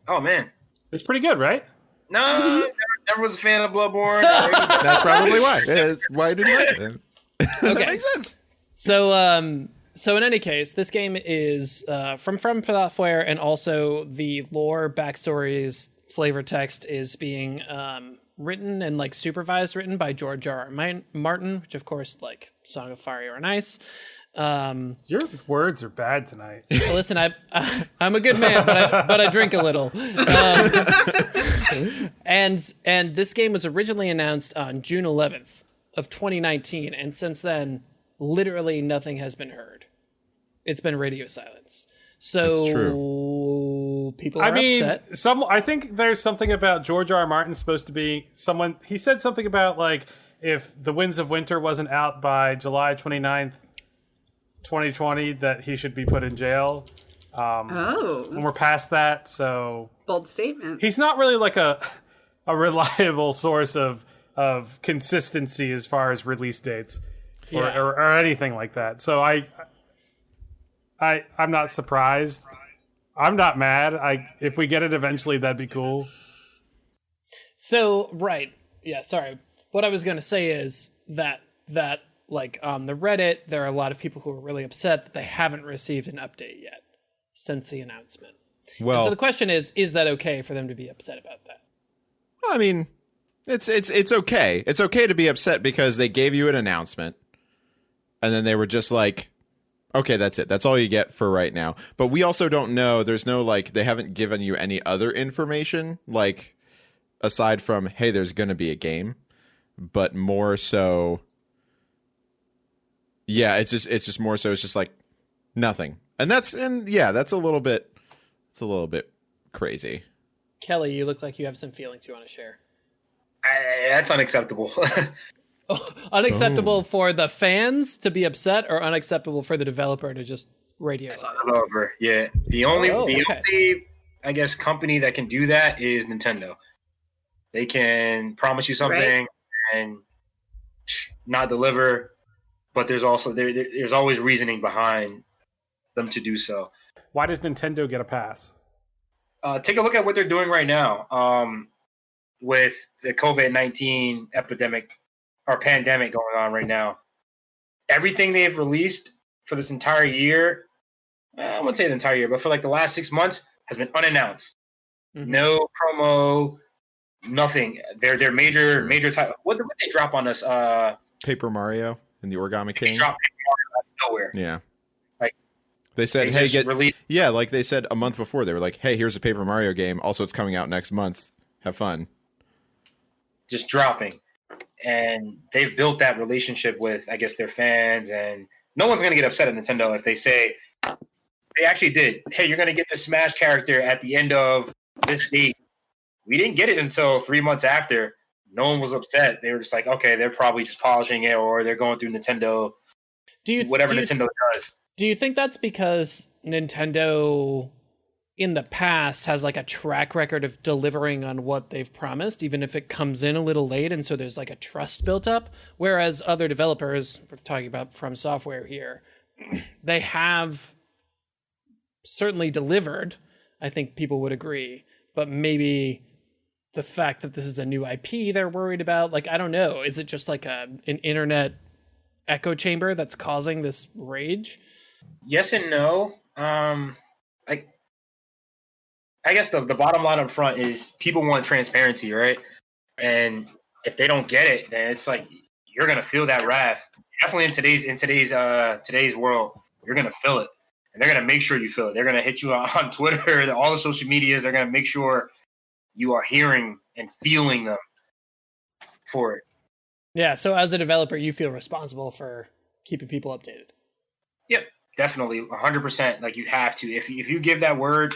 Oh man. It's pretty good, right? No, never was a fan of Bloodborne. That's probably why. It's why I didn't like it. Okay. That makes sense. So in any case, this game is from Software, and also the lore, backstories, flavor text is being written and like written by George R.R. Martin, which of course, like Song of Fire and Ice. Your words are bad tonight. Listen, I'm a good man, but I drink a little. And this game was originally announced on June 11th of 2019, and since then, literally nothing has been heard. It's been radio silence. So That's true. so people are upset. I think there's something about George R. R. Martin's supposed to be someone. He said something about like if The Winds of Winter wasn't out by July 29th, 2020, that he should be put in jail. And we're past that, so bold statement. He's not really like a reliable source of consistency as far as release dates or anything like that. So I'm not surprised. I'm not mad. If we get it eventually, that'd be cool. So right, yeah. Sorry, what I was going to say is that like on the Reddit, there are a lot of people who are really upset that they haven't received an update yet since the announcement. Well, and so the question is that okay for them to be upset about that? I mean, it's okay. It's okay to be upset because they gave you an announcement, and then they were just like, okay, that's it. That's all you get for right now. But we also don't know. There's no, like, they haven't given you any other information, like, aside from, hey, there's going to be a game. But more so, yeah, it's just more so, it's just like nothing. And that's a little bit crazy. Kelly, you look like you have some feelings you want to share. That's unacceptable. Unacceptable for the fans to be upset, or unacceptable for the developer to just radio silence? Developer, yeah. The only, I guess, company that can do that is Nintendo. They can promise you something and not deliver, but there's also there's always reasoning behind them to do so. Why does Nintendo get a pass? Take a look at what they're doing right now with the COVID-19 epidemic or pandemic going on right now. Everything they've released for this entire year, I wouldn't say the entire year, but for like the last 6 months has been unannounced. Mm-hmm. No promo, nothing. Their major title. What did they drop on us? Paper Mario and the Origami King. They dropped Paper Mario out of nowhere. Yeah. Like they said, like they said a month before, they were like, hey, here's a Paper Mario game. Also, it's coming out next month. Have fun. Just dropping. And they've built that relationship with, I guess, their fans. And no one's going to get upset at Nintendo if they say, they actually did. Hey, you're going to get the Smash character at the end of this date. We didn't get it until 3 months after. No one was upset. They were just like, okay, they're probably just polishing it, or they're going through Nintendo, Nintendo does. Do you think that's because Nintendo in the past has like a track record of delivering on what they've promised, even if it comes in a little late, and so there's like a trust built up? Whereas other developers, we're talking about From Software here, they have certainly delivered, I think people would agree, but maybe the fact that this is a new IP they're worried about, like, I don't know, is it just like an internet echo chamber that's causing this rage? Yes and no. I guess the bottom line up front is people want transparency, right? And if they don't get it, then it's like you're gonna feel that wrath. Definitely in today's world, you're gonna feel it, and they're gonna make sure you feel it. They're gonna hit you on Twitter, all the social medias. They're gonna make sure you are hearing and feeling them for it. Yeah. So as a developer, you feel responsible for keeping people updated. Yep, definitely, 100%. Like, you have to. If you give that word,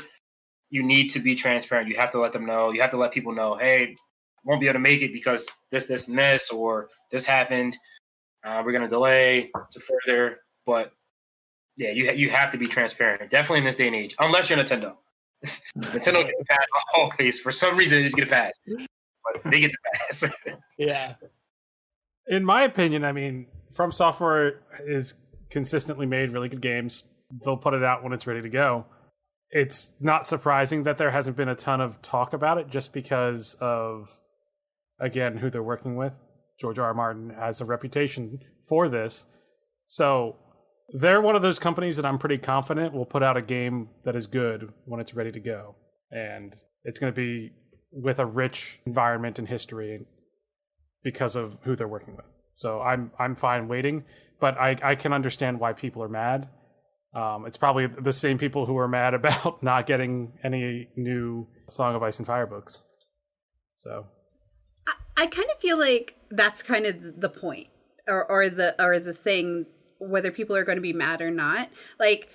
you need to be transparent. You have to let them know. You have to let people know, hey, won't be able to make it because this, and this, or this happened. We're going to delay to further. But, yeah, you have to be transparent. Definitely in this day and age. Unless you're Nintendo. Nintendo gets a pass always. For some reason, they just get a pass. But they get the pass. Yeah. In my opinion, I mean, From Software is consistently made really good games. They'll put it out when it's ready to go. It's not surprising that there hasn't been a ton of talk about it just because of, again, who they're working with. George R. R. Martin has a reputation for this. So they're one of those companies that I'm pretty confident will put out a game that is good when it's ready to go. And it's going to be with a rich environment and history because of who they're working with. So I'm fine waiting, but I can understand why people are mad. It's probably the same people who are mad about not getting any new Song of Ice and Fire books. So I kind of feel like that's kind of the point, or the thing, whether people are going to be mad or not. Like,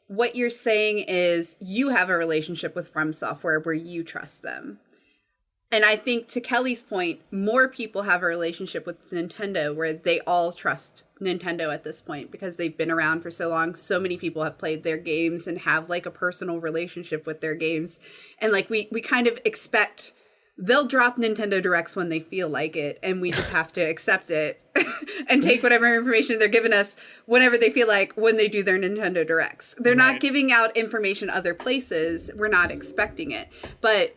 what you're saying is you have a relationship with From Software where you trust them. And I think, to Kelly's point, more people have a relationship with Nintendo where they all trust Nintendo at this point because they've been around for so long. So many people have played their games and have like a personal relationship with their games. And like we kind of expect they'll drop Nintendo Directs when they feel like it, and we just have to accept it and take whatever information they're giving us whenever they feel like when they do their Nintendo Directs. They're not giving out information other places. We're not expecting it. But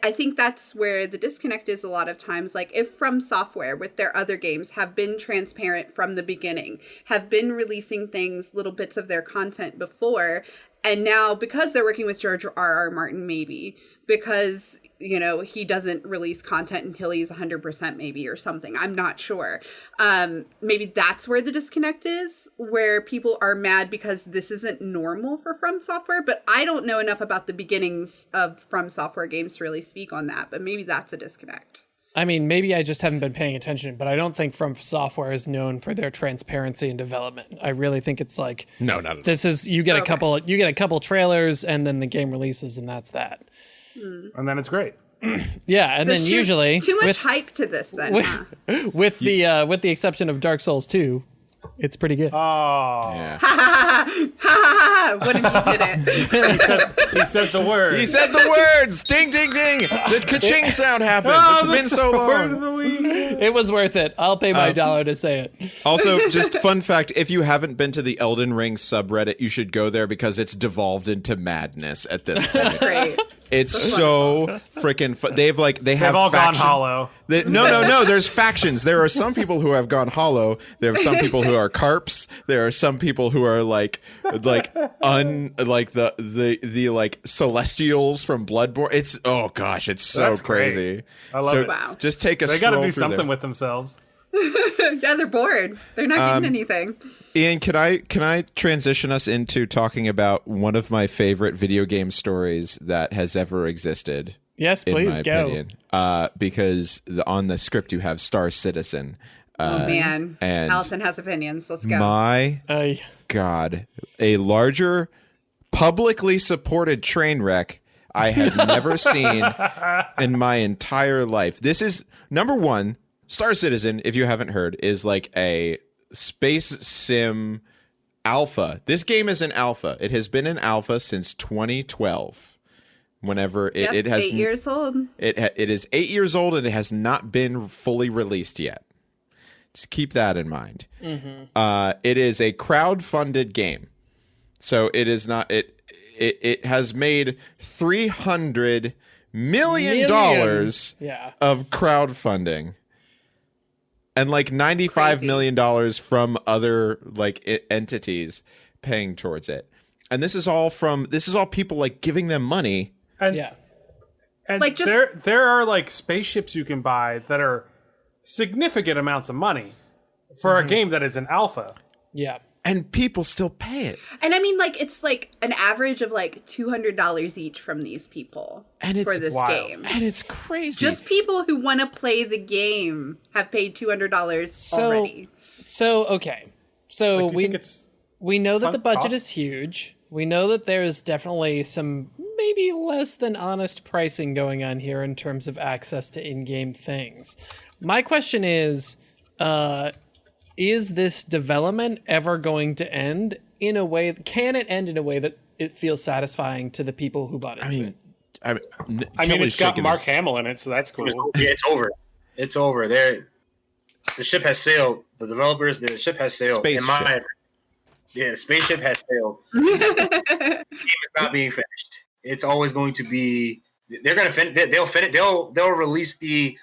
I think that's where the disconnect is a lot of times. Like, if From Software with their other games have been transparent from the beginning, have been releasing things, little bits of their content before, and now because they're working with George R.R. Martin, maybe because, you know, he doesn't release content until he's 100% maybe or something. I'm not sure. Maybe that's where the disconnect is, where people are mad because this isn't normal for From Software. But I don't know enough about the beginnings of From Software games to really speak on that. But maybe that's a disconnect. I mean, maybe I just haven't been paying attention, but I don't think From Software is known for their transparency in development. I really think it's like, No, not at all. this is, you get a couple trailers and then the game releases and that's that. And then it's great. Yeah, and then usually too much hype to this then. with the exception of Dark Souls 2, it's pretty good. Oh. Yeah. What if you did it? He said the word. He said the words. Ding, ding, ding. The ka-ching sound happened. It's been so long. It was worth it. I'll pay my $1 to say it. Also, just fun fact, if you haven't been to the Elden Ring subreddit, you should go there because it's devolved into madness at this point. Great. It's so freaking fun. They've all factions. gone hollow. No. There's factions. There are some people who have gone hollow. There are some people who are carps. There are some people who are like the celestials from Bloodborne. It's it's so That's crazy. Great. I love it. Wow. Just take a. They got to do through something there. with themselves. Yeah, they're bored. They're not getting anything. Ian, can I transition us into talking about one of my favorite video game stories that has ever existed? Yes, in please my go. opinion. Because on the script you have Star Citizen. Oh man, and Allison has opinions. Let's go. My God, a larger publicly supported train wreck I have never seen in my entire life. This is number one. Star Citizen, if you haven't heard, is like a space sim alpha. This game is an alpha. It has been an alpha since 2012. Whenever it has 8 years old. It is 8 years old and it has not been fully released yet. Just keep that in mind. Mm-hmm. It is a crowd-funded game, so it is not. It has made $300 million of crowdfunding. And like $95 million from other like entities paying towards it. And this is all people like giving them money. And like there are like spaceships you can buy that are significant amounts of money for a game that is an alpha. Yeah. And people still pay it. And I mean, like, it's like an average of like $200 each from these people for this game. And it's crazy. Just people who want to play the game have paid $200 already. So, okay. So like, we know that the budget cost? is huge. We know that there is definitely some maybe less than honest pricing going on here in terms of access to in-game things. My question is this development ever going to end in a way? Can it end in a way that it feels satisfying to the people who bought it? I mean, it's got Mark Hamill in it, so that's cool. Yeah, it's over. It's over. The ship has sailed. The ship has sailed. The spaceship has sailed. The game is not being finished. It's always going to be. They're going to finish. They'll finish. They'll release the,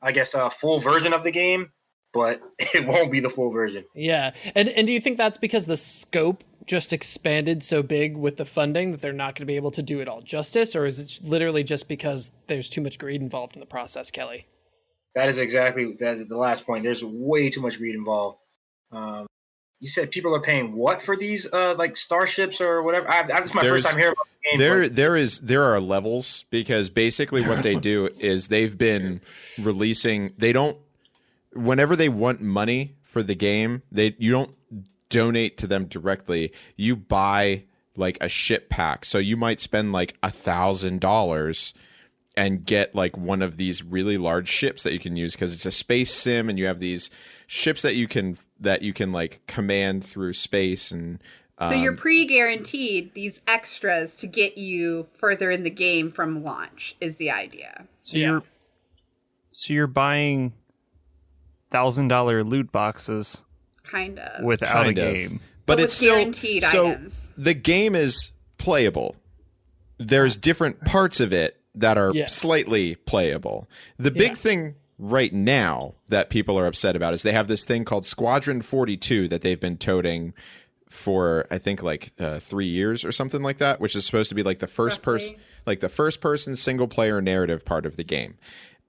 I guess, full version of the game, but it won't be the full version. Yeah, and do you think that's because the scope just expanded so big with the funding that they're not going to be able to do it all justice, or is it literally just because there's too much greed involved in the process, Kelly? That is exactly the last point. There's way too much greed involved. You said people are paying what for these like starships or whatever? This is my first time hearing about the game. There are levels, because basically what they do is they've been releasing. They don't. Whenever they want money for the game, you don't donate to them directly. You buy like a ship pack. So you might spend like $1,000 and get like one of these really large ships that you can use because it's a space sim, and you have these ships that you can like command through space. And so you're pre-guaranteed these extras to get you further in the game from launch is the idea. So you're buying $1,000 loot boxes kind of without a game. But it's still guaranteed items. The game is playable. There's different parts of it that are slightly playable. The big thing right now that people are upset about is they have this thing called Squadron 42 that they've been toting for I think like 3 years or something like that, which is supposed to be like the first person single player narrative part of the game.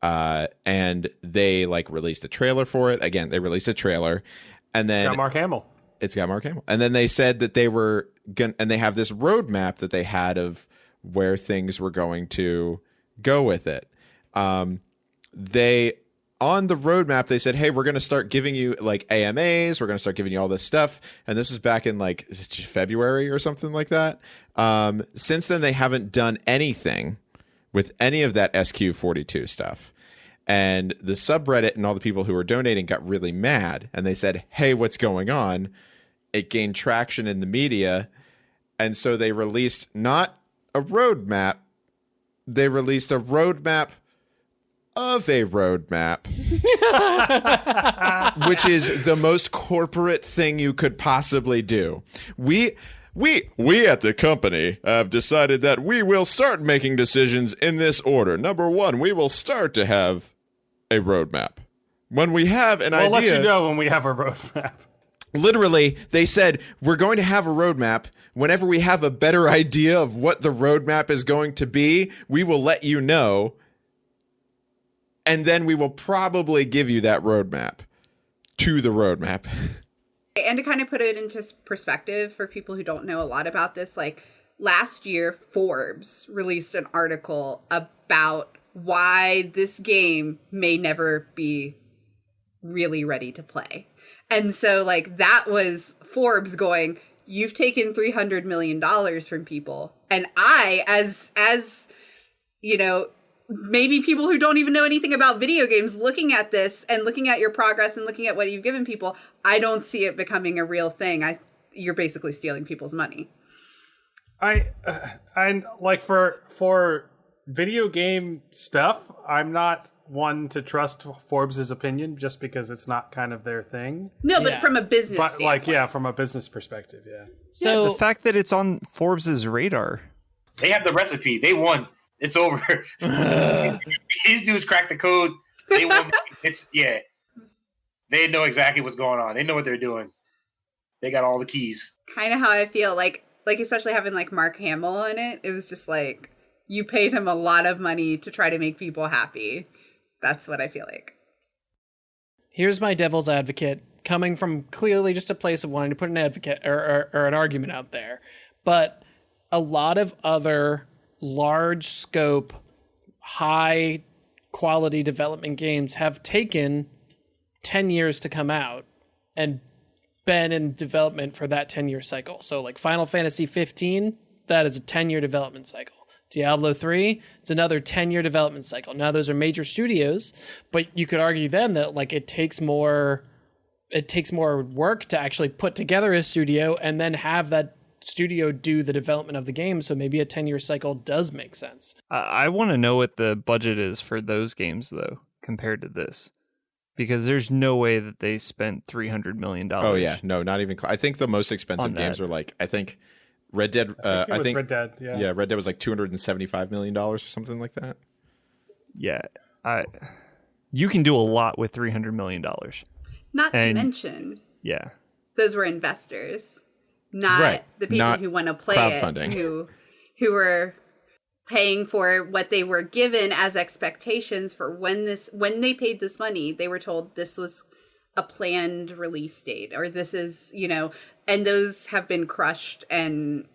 And they like released a trailer for it. Again, they released a trailer, and then it's got Mark Hamill. It's got Mark Hamill. And then they said that they were and they have this roadmap that they had of where things were going to go with it. They on the roadmap, they said, hey, we're going to start giving you like AMAs. We're going to start giving you all this stuff. And this was back in like February or something like that. Since then, they haven't done anything with any of that SQ42 stuff. And the subreddit and all the people who were donating got really mad. And they said, hey, what's going on? It gained traction in the media. And so they released not a roadmap. They released a roadmap of a roadmap, which is the most corporate thing you could possibly do. We at the company have decided that we will start making decisions in this order. Number one, we will start to have a roadmap. When we have an idea... We'll let you know when we have a roadmap. Literally, they said, we're going to have a roadmap. Whenever we have a better idea of what the roadmap is going to be, we will let you know. And then we will probably give you that roadmap to the roadmap. And to kind of put it into perspective for people who don't know a lot about this, like last year, Forbes released an article about why this game may never be really ready to play. And so like that was Forbes going, you've taken $300 million from people. And I, as you know, maybe people who don't even know anything about video games looking at this and looking at your progress and looking at what you've given people, I don't see it becoming a real thing. You're basically stealing people's money. I like for video game stuff, I'm not one to trust Forbes' opinion just because it's not kind of their thing. No, but from a business standpoint. From a business perspective, So the fact that it's on Forbes' radar. They have the recipe. They won. It's over. These dudes cracked the code. They won. They know exactly what's going on. They know what they're doing. They got all the keys. Kind of how I feel like especially having like Mark Hamill in it. It was just like you paid him a lot of money to try to make people happy. That's what I feel like. Here's my devil's advocate, coming from clearly just a place of wanting to put an advocate or an argument out there. But a lot of other large scope, high quality development games have taken 10 years to come out and been in development for that 10-year cycle. So like Final Fantasy 15, that is a 10-year development cycle. Diablo 3, it's another 10-year development cycle. Now those are major studios, but you could argue then that like it takes more work to actually put together a studio and then have that studio do the development of the game. So maybe a 10-year cycle does make sense. I want to know what the budget is for those games though, compared to this, because there's no way that they spent $300 million. Oh yeah, no, not even. I think the most expensive games are like, I think Red Dead. I think Red Dead. Yeah, Red Dead was like $275 million or something like that. Yeah, you can do a lot with $300 million. Not to mention, those were investors, not the people who want to play it, who were paying for what they were given as expectations for when they paid this money. They were told this was a planned release date, or this is, and those have been crushed, and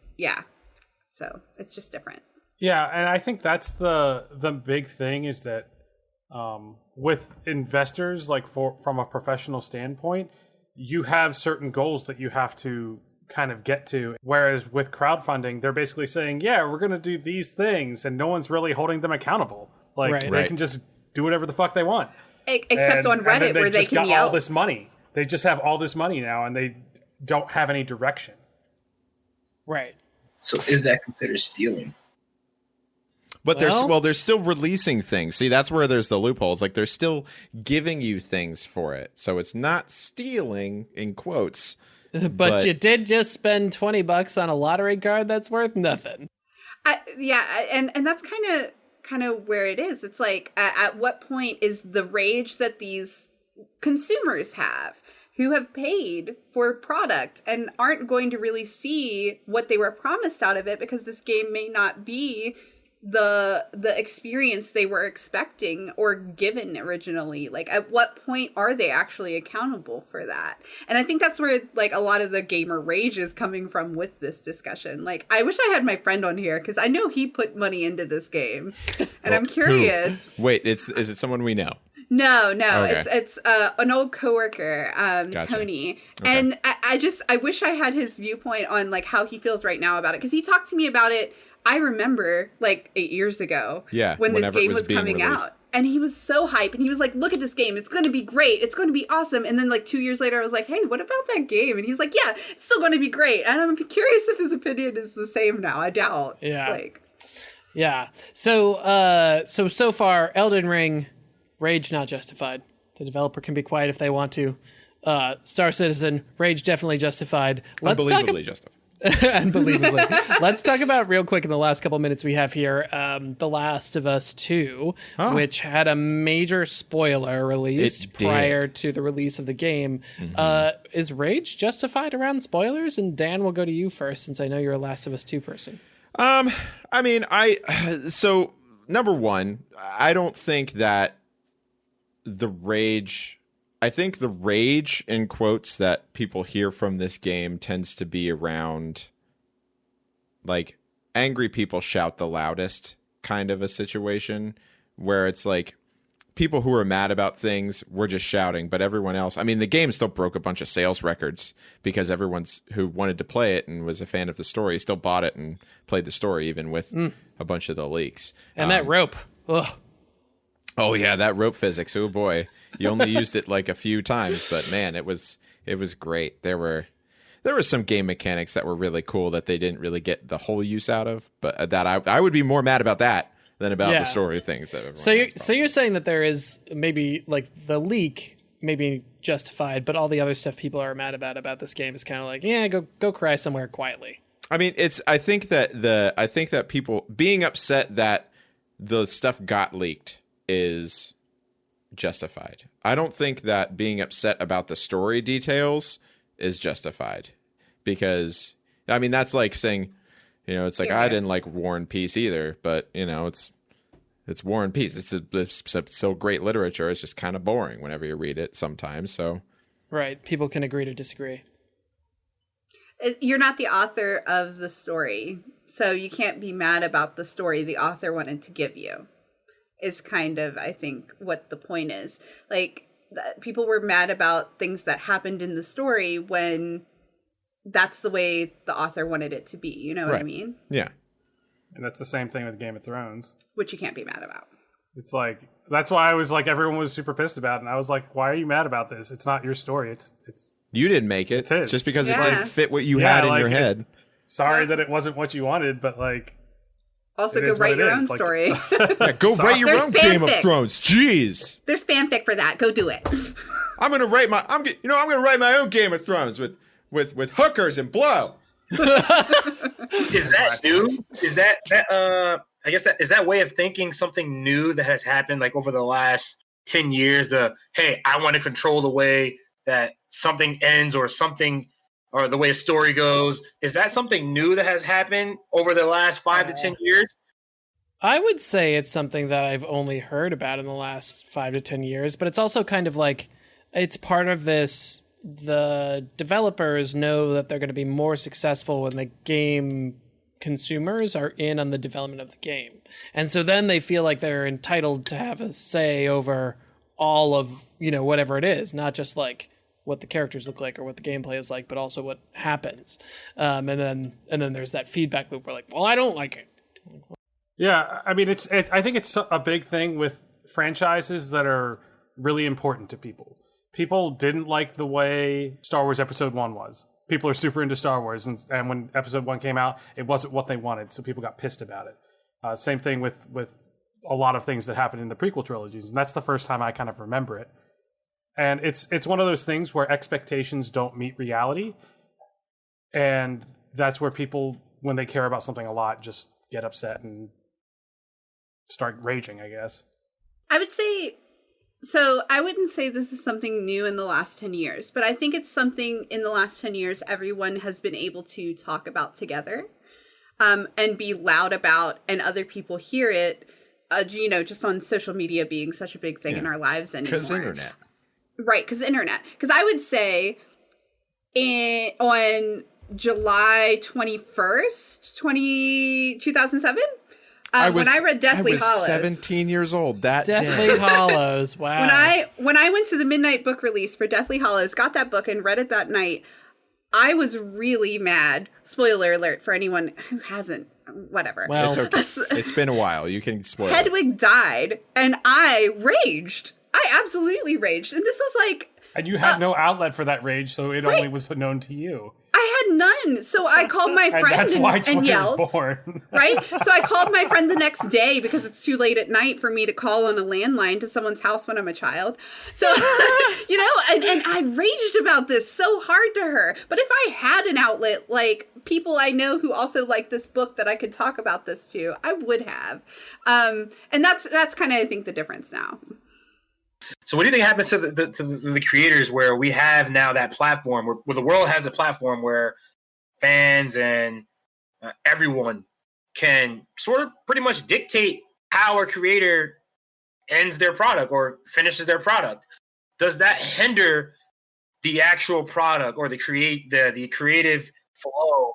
so it's just different. Yeah, and I think that's the big thing is that with investors, like from a professional standpoint, you have certain goals that you have to kind of get to. Whereas with crowdfunding, they're basically saying, yeah, we're going to do these things, and no one's really holding them accountable. Like, they can just do whatever the fuck they want. Except on Reddit, where they can yell. All this money. They just have all this money now, and they don't have any direction. Right. So is that considered stealing? But they're still releasing things. See, that's where there's the loopholes. Like, they're still giving you things for it. So it's not stealing, in quotes. But you did just spend $20 on a lottery card that's worth nothing. And that's kind of where it is. It's like, at what point is the rage that these consumers have, who have paid for product and aren't going to really see what they were promised out of it, because this game may not be the experience they were expecting or given originally. Like, at what point are they actually accountable for that? And I think that's where, like, a lot of the gamer rage is coming from with this discussion. Like, I wish I had my friend on here, because I know he put money into this game, and I'm curious. Who? Wait, is it someone we know? No, okay. It's an old coworker, Gotcha. Tony, okay. And I wish I had his viewpoint on, like, how he feels right now about it, because he talked to me about it. I remember, like, 8 years ago, when this game was coming out, and he was so hyped, and he was like, look at this game, it's going to be great, it's going to be awesome. And then, like, 2 years later, I was like, hey, what about that game? And he's like, yeah, it's still going to be great. And I'm curious if his opinion is the same now. I doubt. Yeah. So far, Elden Ring, rage not justified. The developer can be quiet if they want to. Star Citizen, rage definitely justified. Unbelievably justified. Unbelievably. Let's talk about real quick in the last couple minutes we have here, The Last of Us 2, which had a major spoiler released prior to the release of the game. Mm-hmm. Is rage justified around spoilers? And Dan, we'll go to you first, since I know you're a Last of Us 2 person. So number one, I don't think that the rage in quotes that people hear from this game tends to be around, like, angry people shout the loudest kind of a situation, where it's like people who are mad about things were just shouting, but everyone else, I mean, the game still broke a bunch of sales records because everyone's who wanted to play it and was a fan of the story still bought it and played the story, even with a bunch of the leaks. And that rope. Ugh. Oh yeah, that rope physics. Oh boy, you only used it like a few times, but man, it was great. There were some game mechanics that were really cool that they didn't really get the whole use out of, but that I would be more mad about that than about the story things. That so you're saying that there is maybe, like, the leak maybe justified, but all the other stuff people are mad about this game is kind of like, yeah, go cry somewhere quietly. I mean, I think that people being upset that the stuff got leaked is justified. I don't think that being upset about the story details is justified, because, I mean, that's like saying, it's like, I didn't like War and Peace either, but it's War and Peace. It's so great literature. It's just kind of boring whenever you read it sometimes. So, right. People can agree to disagree. You're not the author of the story, so you can't be mad about the story the author wanted to give you. Is kind of, I think, what the point is. Like, people were mad about things that happened in the story when that's the way the author wanted it to be. You know what I mean? Yeah. And that's the same thing with Game of Thrones. Which you can't be mad about. It's like, that's why I was like, everyone was super pissed about it. And I was like, why are you mad about this? It's not your story. It's you didn't make it. It's his. Just because it didn't fit what you had in your head. Sorry that it wasn't what you wanted, but, like, also, go write your own story. Go write your own Game of Thrones. Jeez, there's fanfic for that. Go do it. I'm gonna write my own Game of Thrones with hookers and blow. Is that new? Is that I guess is that way of thinking something new that has happened, like, over the last 10 years? Hey, I want to control the way that something ends or the way a story goes. Is that something new that has happened over the last 5 to 10 years? I would say it's something that I've only heard about in the last 5 to 10 years, but it's also kind of like, it's part of this. The developers know that they're going to be more successful when the game consumers are in on the development of the game. And so then they feel like they're entitled to have a say over all of, whatever it is, not just like what the characters look like or what the gameplay is like, but also what happens. And then there's that feedback loop where like, well, I don't like it. Yeah, I mean, I think it's a big thing with franchises that are really important to people. People didn't like the way Star Wars Episode 1 was. People are super into Star Wars, and when Episode 1 came out, it wasn't what they wanted, so people got pissed about it. Same thing with a lot of things that happened in the prequel trilogies, and that's the first time I kind of remember it. And it's one of those things where expectations don't meet reality, and that's where people, when they care about something a lot, just get upset and start raging, I guess. I would say, so I wouldn't say this is something new in the last 10 years, but I think it's something in the last 10 years everyone has been able to talk about together and be loud about, and other people hear it, just on social media being such a big thing in our lives anymore. Because internet. Right, because internet. Because I would say on July 21st, 2007, when I read Deathly Hallows. I was 17 years old that day. Deathly Hallows, wow. When I went to the midnight book release for Deathly Hallows, got that book and read it that night, I was really mad. Spoiler alert for anyone who hasn't, whatever. Well, it's okay. It's been a while. You can spoil it. Hedwig died, and I raged. I absolutely raged. And this was like... And you had no outlet for that rage, so it only was known to you. I had none. So I called my friend that's why and yelled. Was born. Right? So I called my friend the next day because it's too late at night for me to call on a landline to someone's house when I'm a child. So, and I raged about this so hard to her. But if I had an outlet, like people I know who also like this book that I could talk about this to, I would have. And that's kind of, I think, the difference now. So what do you think happens to the creators where we have now that platform where the world has a platform where fans and everyone can sort of pretty much dictate how a creator ends their product or finishes their product? Does that hinder the actual product or the creative flow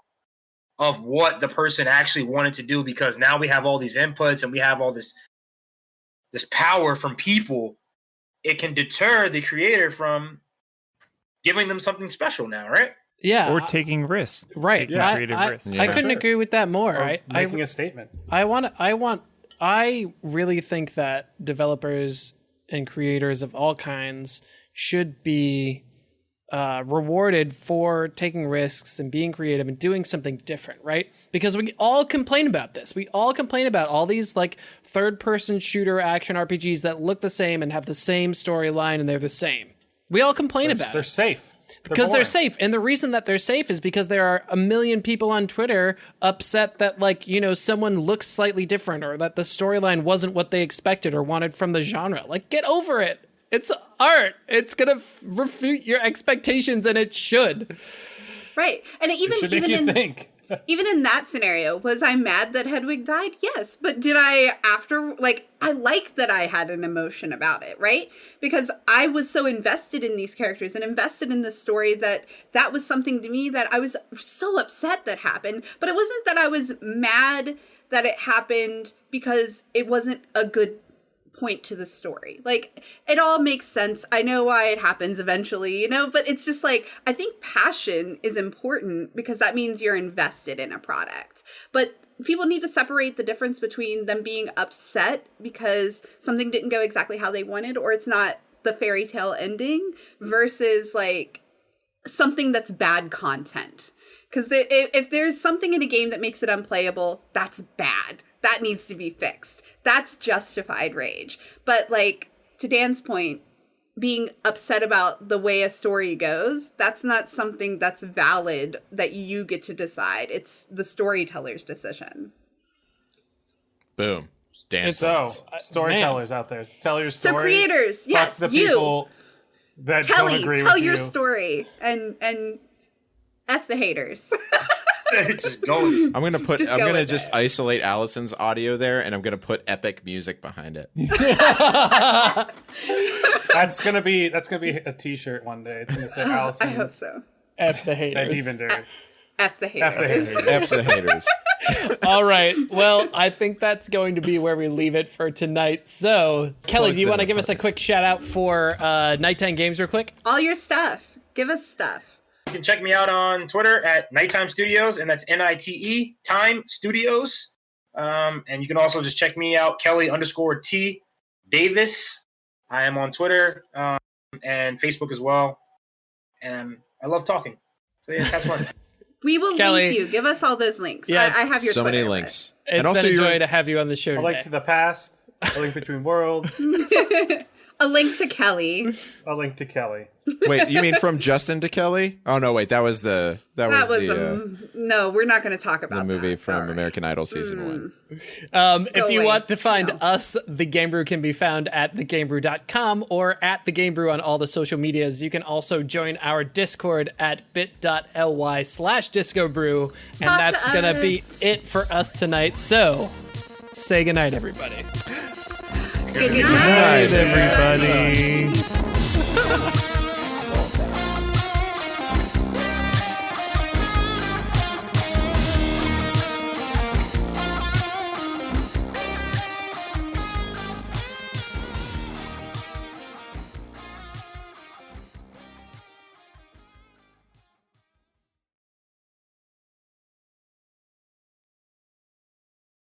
of what the person actually wanted to do? Because now we have all these inputs and we have all this power from people. It can deter the creator from giving them something special now, right? Yeah. Or taking risks. Right. Taking creative risks. I couldn't agree with that more. Making a statement. I really think that developers and creators of all kinds should be rewarded for taking risks and being creative and doing something different, right? Because we all complain about this. We all complain about all these like third-person shooter action RPGs that look the same and have the same storyline and they're the same. We all complain about it. They're safe. Because they're safe. And the reason that they're safe is because there are a million people on Twitter upset that, like, someone looks slightly different or that the storyline wasn't what they expected or wanted from the genre. Like, get over it. It's art. It's going to refute your expectations, and it should. Right. And even in that scenario, was I mad that Hedwig died? Yes. But did I I like that I had an emotion about it, right? Because I was so invested in these characters and invested in the story that was something to me that I was so upset that happened. But it wasn't that I was mad that it happened because it wasn't a good point to the story. Like, it all makes sense. I know why it happens eventually, but it's just like, I think passion is important because that means you're invested in a product. But people need to separate the difference between them being upset because something didn't go exactly how they wanted or it's not the fairy tale ending versus like something that's bad content. Because if there's something in a game that makes it unplayable, that's bad. That needs to be fixed. That's justified rage. But like, to Dan's point, being upset about the way a story goes, that's not something that's valid that you get to decide. It's the storyteller's decision. Boom. Dan's storytellers out there. Tell your story. So creators, yes, the people that Kelly, don't agree tell with your you. story and F the haters. Just going. I'm gonna just isolate Allison's audio there, and I'm gonna put epic music behind it. That's gonna be a T-shirt one day. It's gonna say Allison. I hope so. F the haters. F the haters. F the haters. F the haters. All right. Well, I think that's going to be where we leave it for tonight. So, Kelly, do you want to give us a quick shout out for Nighttime Games real quick? All your stuff. Give us stuff. You can check me out on Twitter at Nighttime Studios, and that's NITE Time Studios. And you can also just check me out, Kelly_T Davis. I am on Twitter and Facebook as well. And I love talking. So yeah, that's fun. We will Kelly, link you. Give us all those links. Yeah, I have your so Twitter, many links. It's and also been a joy to have you on the show A today. link to the past, a link between worlds, A link to Kelly. a link to Kelly. Wait, you mean from Justin to Kelly? Oh no, wait, that was the No, we're not going to talk about the movie that. from Sorry. American Idol season 1. If you away. want to find us, The Game Brew can be found at thegamebrew.com or at The Game Brew on all the social medias. You can also join our Discord at bit.ly/discobrew. And Talk that's to going to be us. it for us tonight. So, say goodnight, everybody. Good Good night, everybody.